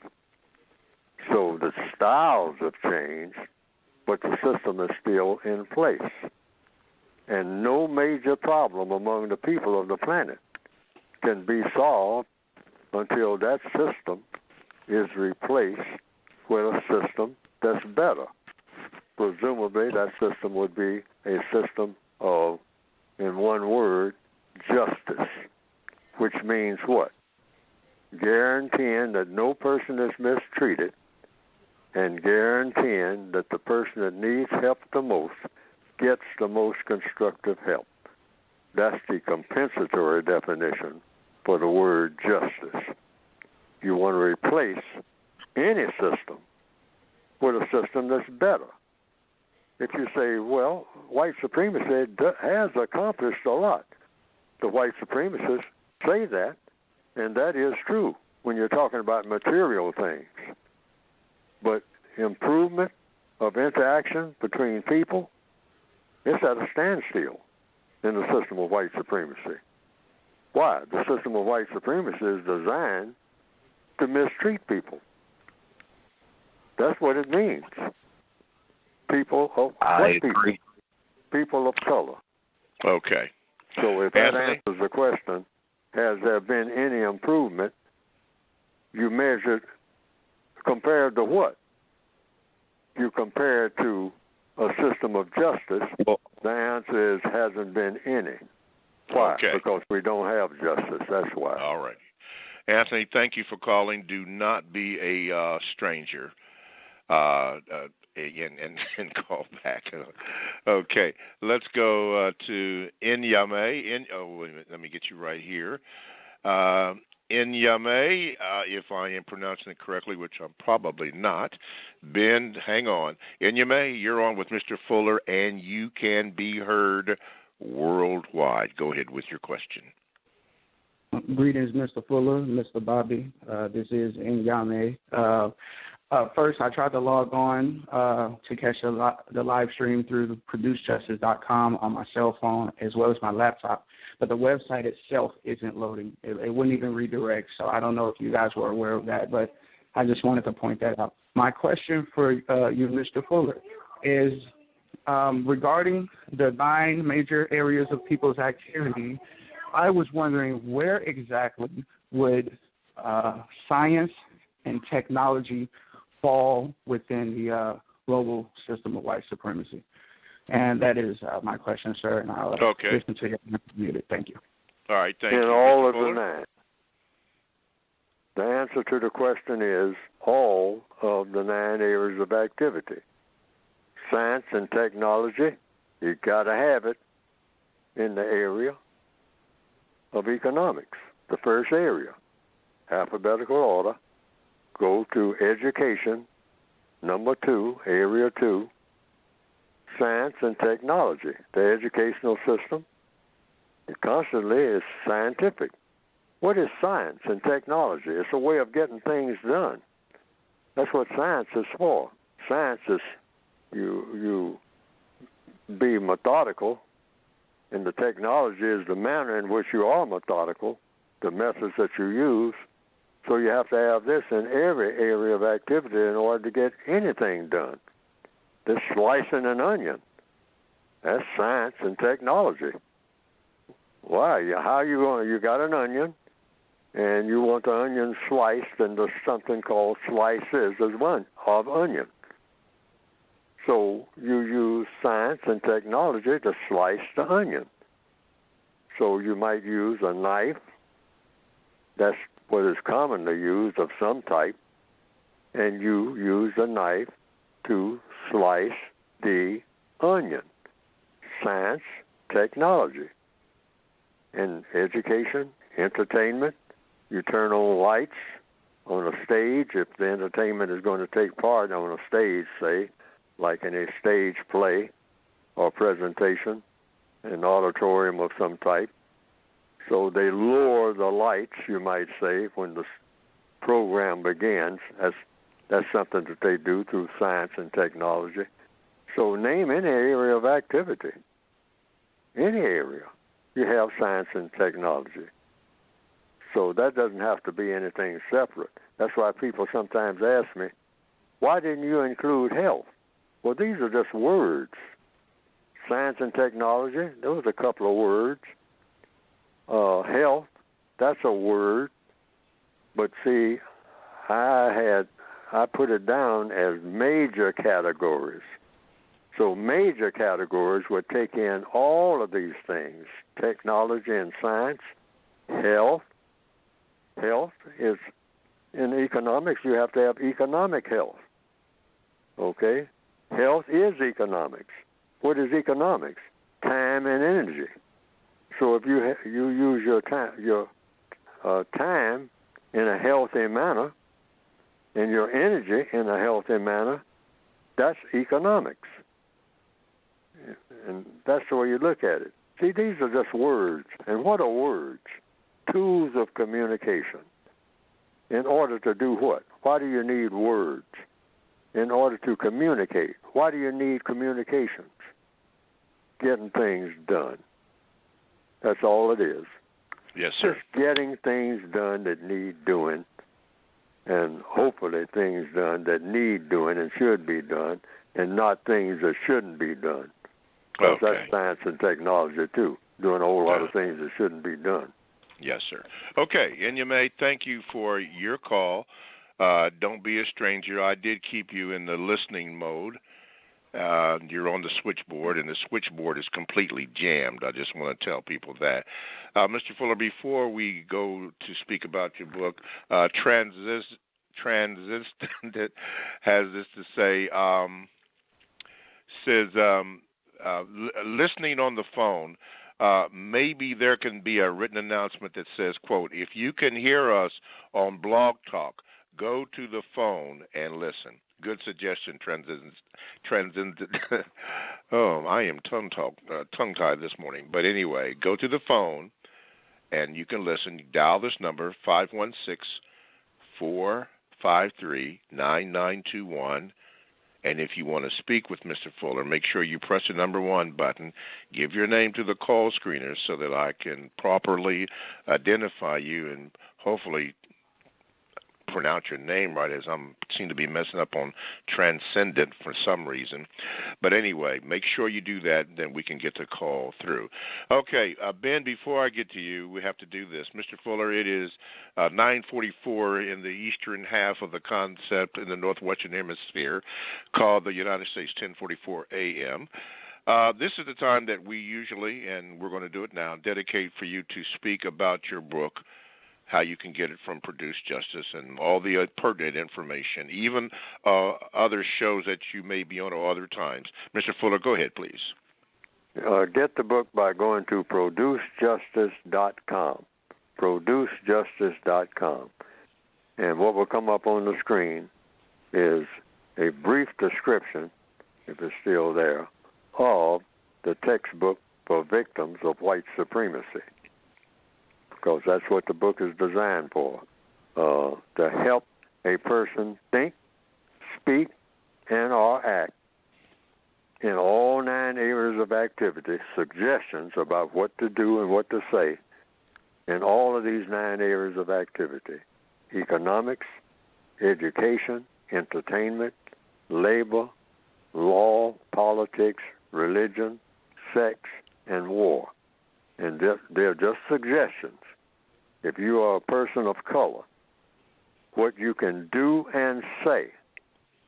So the styles have changed, but the system is still in place. And no major problem among the people of the planet can be solved until that system is replaced with a system that's better. Presumably that system would be a system of, in one word, justice, which means what? Guaranteeing that no person is mistreated and guaranteeing that the person that needs help the most gets the most constructive help. That's the compensatory definition for the word justice. You want to replace any system with a system that's better. If you say, well, white supremacy has accomplished a lot, the white supremacists say that, and that is true when you're talking about material things. But improvement of interaction between people, it's at a standstill in the system of white supremacy. Why? The system of white supremacy is designed to mistreat people. That's what it means. People of white people, people of color. Okay. So if that answers the question, has there been any improvement? You measured compared to what? You compare it to a system of justice. The answer is hasn't been any. Why? Okay. Because we don't have justice. That's why. All right. Anthony, thank you for calling. Do not be a stranger. And call back. Okay, let's go to Inyame. Wait a minute, let me get you right here. Inyame, if I am pronouncing it correctly, which I'm probably not. Ben, hang on. Inyame, you're on with Mr. Fuller, and you can be heard worldwide. Go ahead with your question. Greetings, Mr. Fuller, Mr. Bobby. This is Inyame. First, I tried to log on to catch the live stream through producejustice.com on my cell phone as well as my laptop, but the website itself isn't loading. It wouldn't even redirect, so I don't know if you guys were aware of that, but I just wanted to point that out. My question for you, Mr. Fuller, is regarding the 9 major areas of people's activity. I was wondering where exactly would science and technology fall within the global system of white supremacy? And that is my question, sir, and I'll listen to you. Thank you. All right, thank you. In all of the 9. The answer to the question is all of the 9 areas of activity. Science and technology, you got to have it in the area of economics. The first area, alphabetical order, go to education, number 2, area 2, science and technology. The educational system, it constantly is scientific. What is science and technology? It's a way of getting things done. That's what science is for. Science is you be methodical, and the technology is the manner in which you are methodical, the methods that you use. So you have to have this in every area of activity in order to get anything done. This slicing an onion, that's science and technology. Why? How are you going? You got an onion, and you want the onion sliced into something called slices of onion. So you use science and technology to slice the onion. So you might use a knife. That's what is commonly used of some type. And you use a knife to slice the onion. Science, technology. In education, entertainment, you turn on lights on a stage. If the entertainment is going to take part on a stage, say, like in a stage play or presentation, an auditorium of some type. So they lower the lights, you might say, when the program begins. That's something that they do through science and technology. So name any area of activity. Any area. You have science and technology. So that doesn't have to be anything separate. That's why people sometimes ask me, why didn't you include health? Well, these are just words. Science and technology, those are a couple of words. Health, that's a word. But see, I put it down as major categories. So major categories would take in all of these things, technology and science, health. Health is, in economics, you have to have economic health. Okay? Health is economics. What is economics? Time and energy. So if you use your time in a healthy manner and your energy in a healthy manner, that's economics. And that's the way you look at it. See, these are just words. And what are words? Tools of communication. In order to do what? Why do you need words? In order to communicate. Why do you need communications? Getting things done. That's all it is. Yes, sir. Just getting things done that need doing, and hopefully things done that need doing and should be done, and not things that shouldn't be done. Because that's science and technology, too, doing a whole lot of things that shouldn't be done. Yes, sir. Okay, Inyame, thank you for your call. Don't be a stranger. I did keep you in the listening mode. You're on the switchboard, and the switchboard is completely jammed. I just want to tell people that. Mr. Fuller, before we go to speak about your book, Transistent has this to say, says, listening on the phone, maybe there can be a written announcement that says, quote, if you can hear us on Blog Talk, go to the phone and listen. Good suggestion, transcendent. Oh, I am tongue-tied this morning. But anyway, go to the phone and you can listen. Dial this number, 516-453-9921. And if you want to speak with Mr. Fuller, make sure you press the number 1 button. Give your name to the call screener so that I can properly identify you and hopefully pronounce your name right, as I seem to be messing up on transcendent for some reason. But anyway, make sure you do that, then we can get the call through. Okay, Ben, before I get to you, we have to do this. Mr. Fuller, it is 9:44 in the eastern half of the concept in the northwestern hemisphere, called the United States 10:44 a.m. This is the time that we usually, and we're going to do it now, dedicate for you to speak about your book, how you can get it from Produce Justice, and all the pertinent information, even other shows that you may be on or other times. Mr. Fuller, go ahead, please. Get the book by going to producejustice.com, producejustice.com. And what will come up on the screen is a brief description, if it's still there, of the textbook for victims of white supremacy, because that's what the book is designed for, to help a person think, speak, and or act in all 9 areas of activity, suggestions about what to do and what to say in all of these 9 areas of activity: economics, education, entertainment, labor, law, politics, religion, sex, and war. And they're just suggestions. If you are a person of color, what you can do and say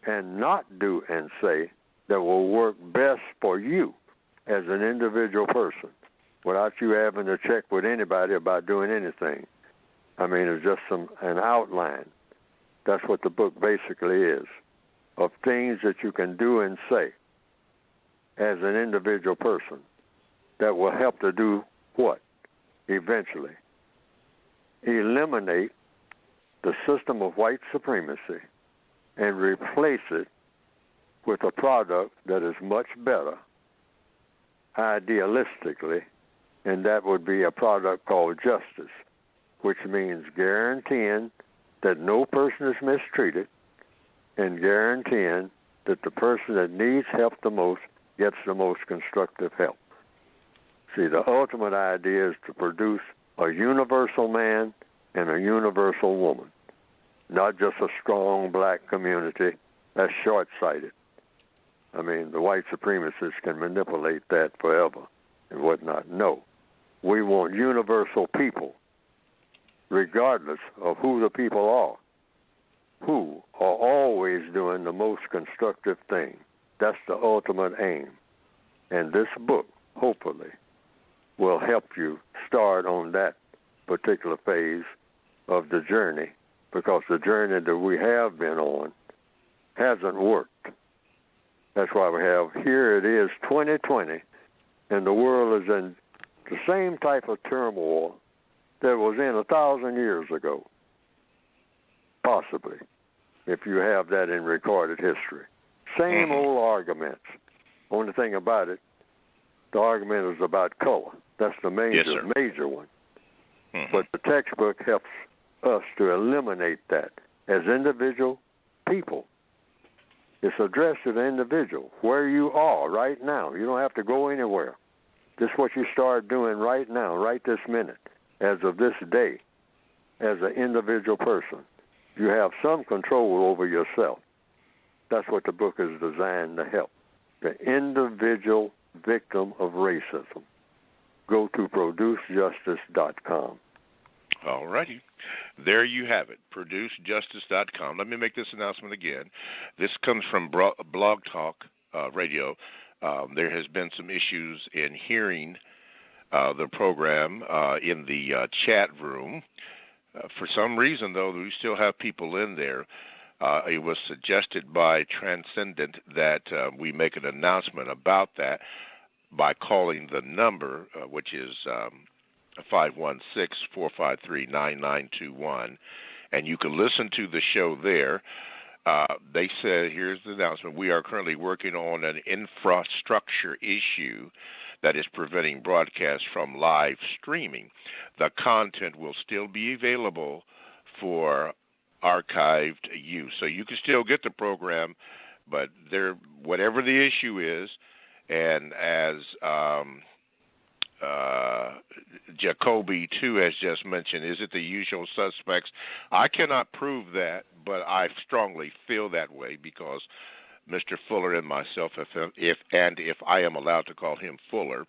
and not do and say that will work best for you as an individual person without you having to check with anybody about doing anything. I mean, it's just an outline. That's what the book basically is, of things that you can do and say as an individual person that will help to do what? Eventually, eliminate the system of white supremacy and replace it with a product that is much better, idealistically, and that would be a product called justice, which means guaranteeing that no person is mistreated and guaranteeing that the person that needs help the most gets the most constructive help. See, the ultimate idea is to produce a universal man and a universal woman, not just a strong black community. That's short-sighted. I mean, the white supremacists can manipulate that forever and whatnot. No, we want universal people, regardless of who the people are, who are always doing the most constructive thing. That's the ultimate aim. And this book, hopefully, will help you start on that particular phase of the journey, because the journey that we have been on hasn't worked. That's why we have, here it is, 2020, and the world is in the same type of turmoil that was in 1,000 years ago, possibly, if you have that in recorded history. Same old arguments. Only thing about it, the argument is about color. That's the major one. But the textbook helps us to eliminate that as individual people. It's addressed to the individual, where you are right now. You don't have to go anywhere. This is what you start doing right now, right this minute, as of this day, as an individual person. You have some control over yourself. That's what the book is designed to help. The individual victim of racism. Go to producejustice.com. All righty. There you have it, producejustice.com. Let me make this announcement again. This comes from Blog Talk Radio. There has been some issues in hearing the program in the chat room. For some reason, though, we still have people in there. It was suggested by Transcendent that we make an announcement about that. by calling the number, which is 516-453-9921, and you can listen to the show there. They said, here's the announcement, we are currently working on an infrastructure issue that is preventing broadcast from live streaming. The content will still be available for archived use. So you can still get the program, but whatever the issue is, and as Jacoby, too, has just mentioned, is it the usual suspects? I cannot prove that, but I strongly feel that way because Mr. Fuller and myself, if I am allowed to call him Fuller,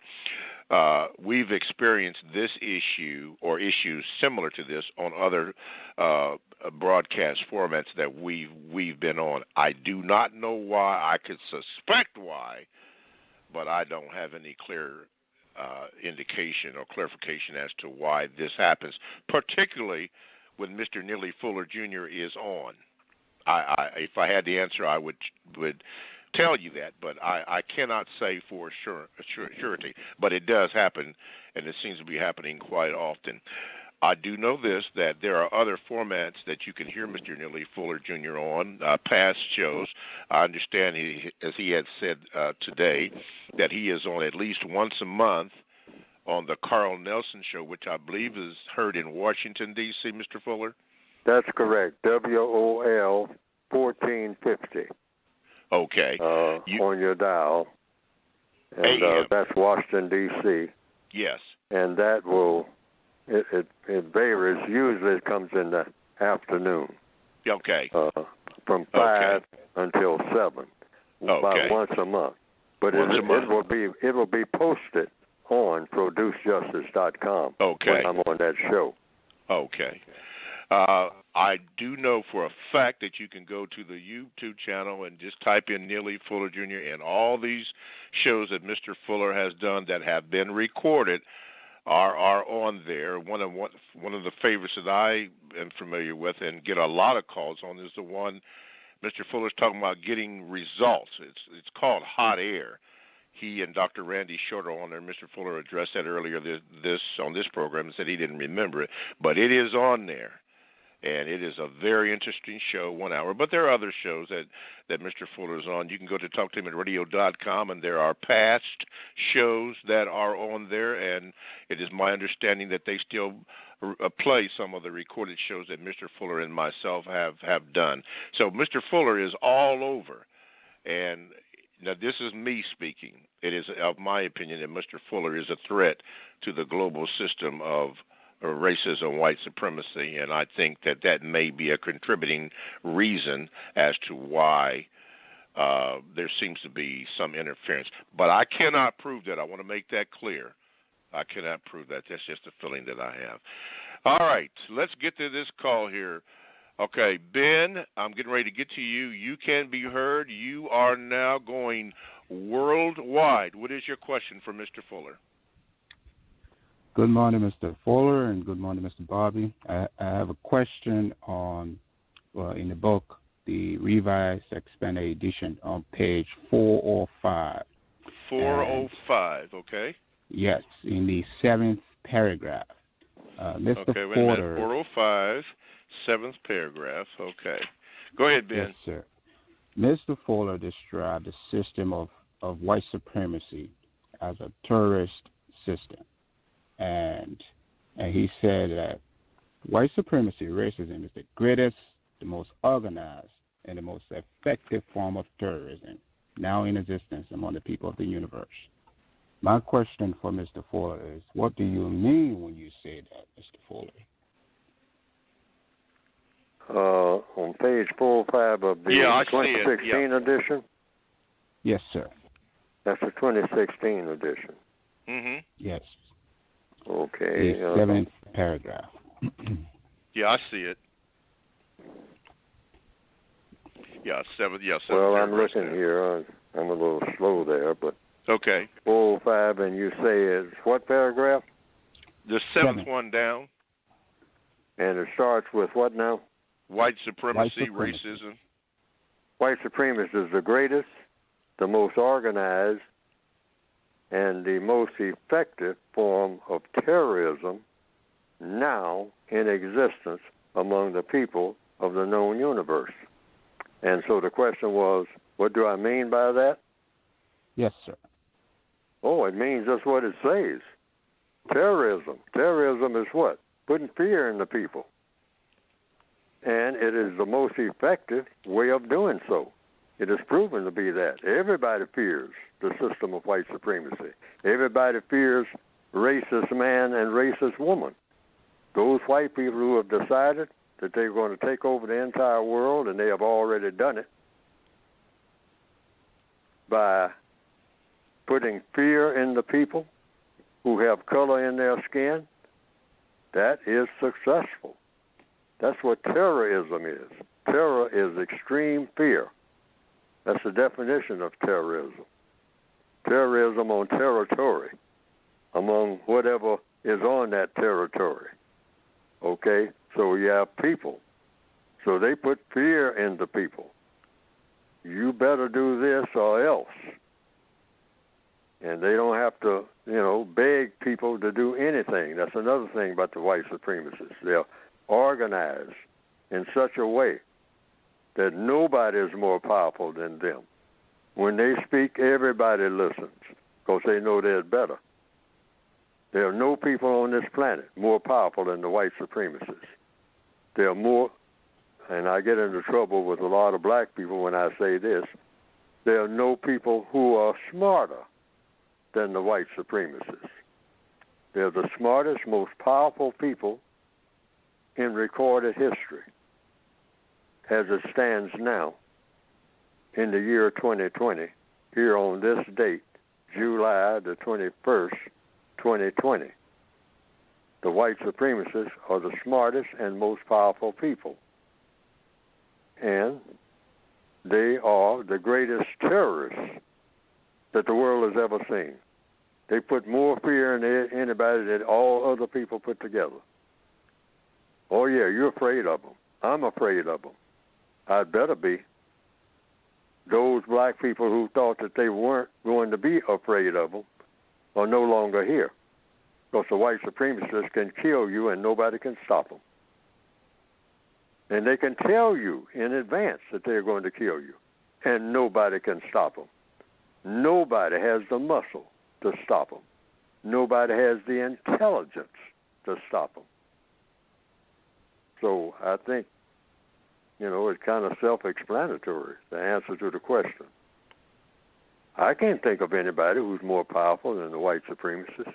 we've experienced this issue or issues similar to this on other broadcast formats that we've been on. I do not know why. I could suspect why, but I don't have any clear indication or clarification as to why this happens, particularly when Mr. Neely Fuller Jr. is on. If I had the answer, I would tell you that, but I cannot say for surety. But it does happen, and it seems to be happening quite often. I do know this, that there are other formats that you can hear Mr. Neely Fuller Jr. on, past shows. I understand, as he had said today, that he is on at least once a month on the Carl Nelson Show, which I believe is heard in Washington, D.C., Mr. Fuller? That's correct. WOL 1450. Okay. On your dial. And that's Washington, D.C. Yes. And that will, it varies. Usually it comes in the afternoon. Okay. From 5 until 7. About once a month. But it will be posted on ProduceJustice.com when I'm on that show. Okay. I do know for a fact that you can go to the YouTube channel and just type in Neely Fuller Jr. and all these shows that Mr. Fuller has done that have been recorded are on there. One of the favorites that I am familiar with and get a lot of calls on is the one Mr. Fuller's talking about getting results. It's called Hot Air. He and Dr. Randy Shorter on there. Mr. Fuller addressed that earlier on this program and said he didn't remember it, but it is on there. And it is a very interesting show, 1 hour. But there are other shows that Mr. Fuller is on. You can go to talktohim@radio.com, and there are past shows that are on there. And it is my understanding that they still play some of the recorded shows that Mr. Fuller and myself have done. So Mr. Fuller is all over. And now this is me speaking. It is of my opinion that Mr. Fuller is a threat to the global system of racism, white supremacy, and I think that may be a contributing reason as to why there seems to be some interference. But I cannot prove that. I want to make that clear. I cannot prove that. That's just a feeling that I have. All right, let's get to this call here. Okay, Ben, I'm getting ready to get to you. You can be heard. You are now going worldwide. What is your question for Mr. Fuller? Good morning, Mr. Fuller, and good morning, Mr. Bobby. I have a question on, in the book, the Revised Expanded Edition on page 405. 405, okay. Yes, in the 7th paragraph. Mr. Okay, wait a minute. 405, 7th paragraph, okay. Go ahead, Ben. Yes, sir. Mr. Fuller described the system of white supremacy as a terrorist system. And he said that white supremacy, racism, is the greatest, the most organized, and the most effective form of terrorism now in existence among the people of the universe. My question for Mr. Fuller is, what do you mean when you say that, Mr. Fuller? On page 405 of the 2016 edition? Yes, sir. That's the 2016 edition. Mm-hmm. Yes. Okay. The 7th paragraph. Yeah, I see it. Yeah, 7th. Yeah, 7th. Well, I'm looking here. I'm a little slow there, but okay. 405, and you say it's what paragraph? The 7th one down. And it starts with what now? White supremacy, racism. White supremacy is the greatest, the most organized, and the most effective form of terrorism now in existence among the people of the known universe. And so the question was, what do I mean by that? Yes, sir. Oh, it means just what it says. Terrorism. Terrorism is what? Putting fear in the people. And it is the most effective way of doing so. It is proven to be that. Everybody fears the system of white supremacy. Everybody fears racist man and racist woman. Those white people who have decided that they're going to take over the entire world, and they have already done it, by putting fear in the people who have color in their skin, that is successful. That's what terrorism is. Terror is extreme fear. That's the definition of terrorism. Terrorism on territory, among whatever is on that territory. Okay? So you have people. So they put fear in the people. You better do this or else. And they don't have to, beg people to do anything. That's another thing about the white supremacists. They're organized in such a way that nobody is more powerful than them. When they speak, everybody listens because they know they're better. There are no people on this planet more powerful than the white supremacists. There are more, and I get into trouble with a lot of black people when I say this, there are no people who are smarter than the white supremacists. They're the smartest, most powerful people in recorded history as it stands now in the year 2020, here on this date, July the 21st, 2020. The white supremacists are the smartest and most powerful people. And they are the greatest terrorists that the world has ever seen. They put more fear in anybody than all other people put together. Oh, yeah, you're afraid of them. I'm afraid of them. I'd better be. Those black people who thought that they weren't going to be afraid of them are no longer here. Because the white supremacists can kill you and nobody can stop them. And they can tell you in advance that they're going to kill you, and nobody can stop them. Nobody has the muscle to stop them. Nobody has the intelligence to stop them. So I think, it's kind of self-explanatory, the answer to the question. I can't think of anybody who's more powerful than the white supremacists.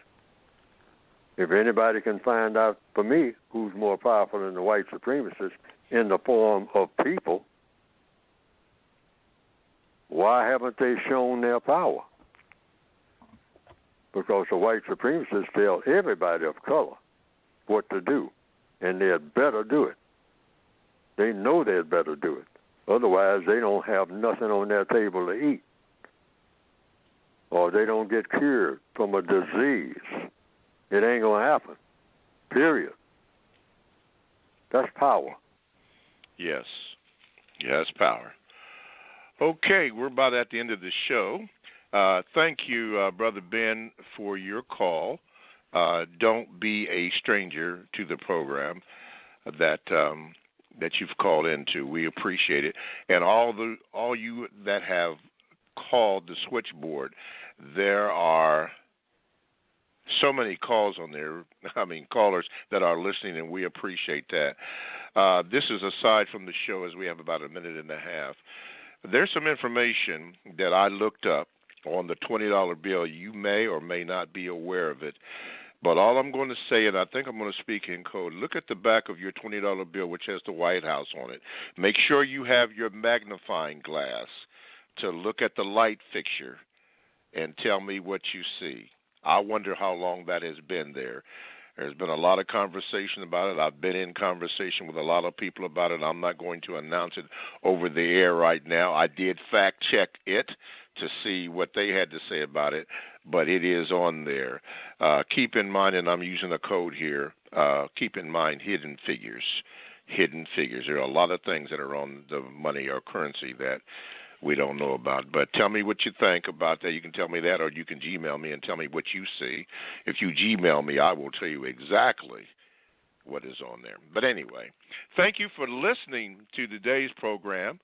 If anybody can find out for me who's more powerful than the white supremacists in the form of people, why haven't they shown their power? Because the white supremacists tell everybody of color what to do, and they'd better do it. They know they'd better do it. Otherwise, they don't have nothing on their table to eat. Or they don't get cured from a disease. It ain't going to happen. Period. That's power. Yes. Yes, power. Okay, we're about at the end of the show. Thank you, Brother Ben, for your call. Don't be a stranger to the program that you've called into. We appreciate it. And all you that have called the switchboard, there are so many calls on there, callers that are listening, and we appreciate that. This is aside from the show, as we have about a minute and a half. There's some information that I looked up on the $20 bill. You may or may not be aware of it, but all I'm going to say, and I think I'm going to speak in code, look at the back of your $20 bill, which has the White House on it. Make sure you have your magnifying glass to look at the light fixture and tell me what you see. I wonder how long that has been there. There's been a lot of conversation about it. I've been in conversation with a lot of people about it. I'm not going to announce it over the air right now. I did fact check it to see what they had to say about it, but it is on there. Keep in mind, and I'm using a code here, keep in mind hidden figures. Hidden figures. There are a lot of things that are on the money or currency that we don't know about. But tell me what you think about that. You can tell me that, or you can Gmail me and tell me what you see. If you Gmail me, I will tell you exactly what is on there. But anyway, thank you for listening to today's program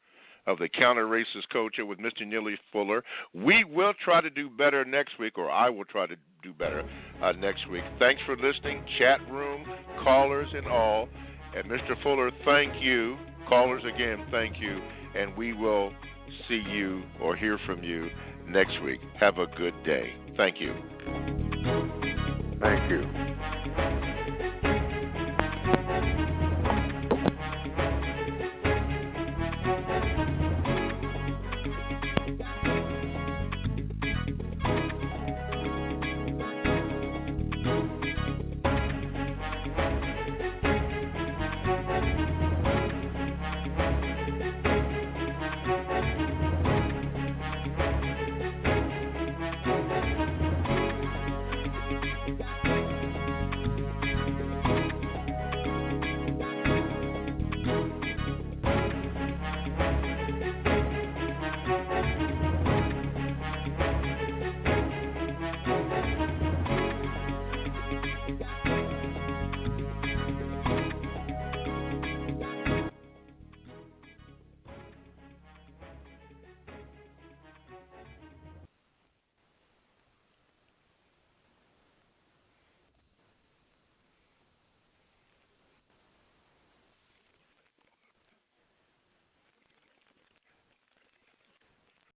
of the Counter-Racist Culture with Mr. Neely Fuller. We will try to do better next week, or I will try to do better next week. Thanks for listening, chat room, callers and all. And Mr. Fuller, thank you. Callers, again, thank you. And we will see you or hear from you next week. Have a good day. Thank you. Thank you.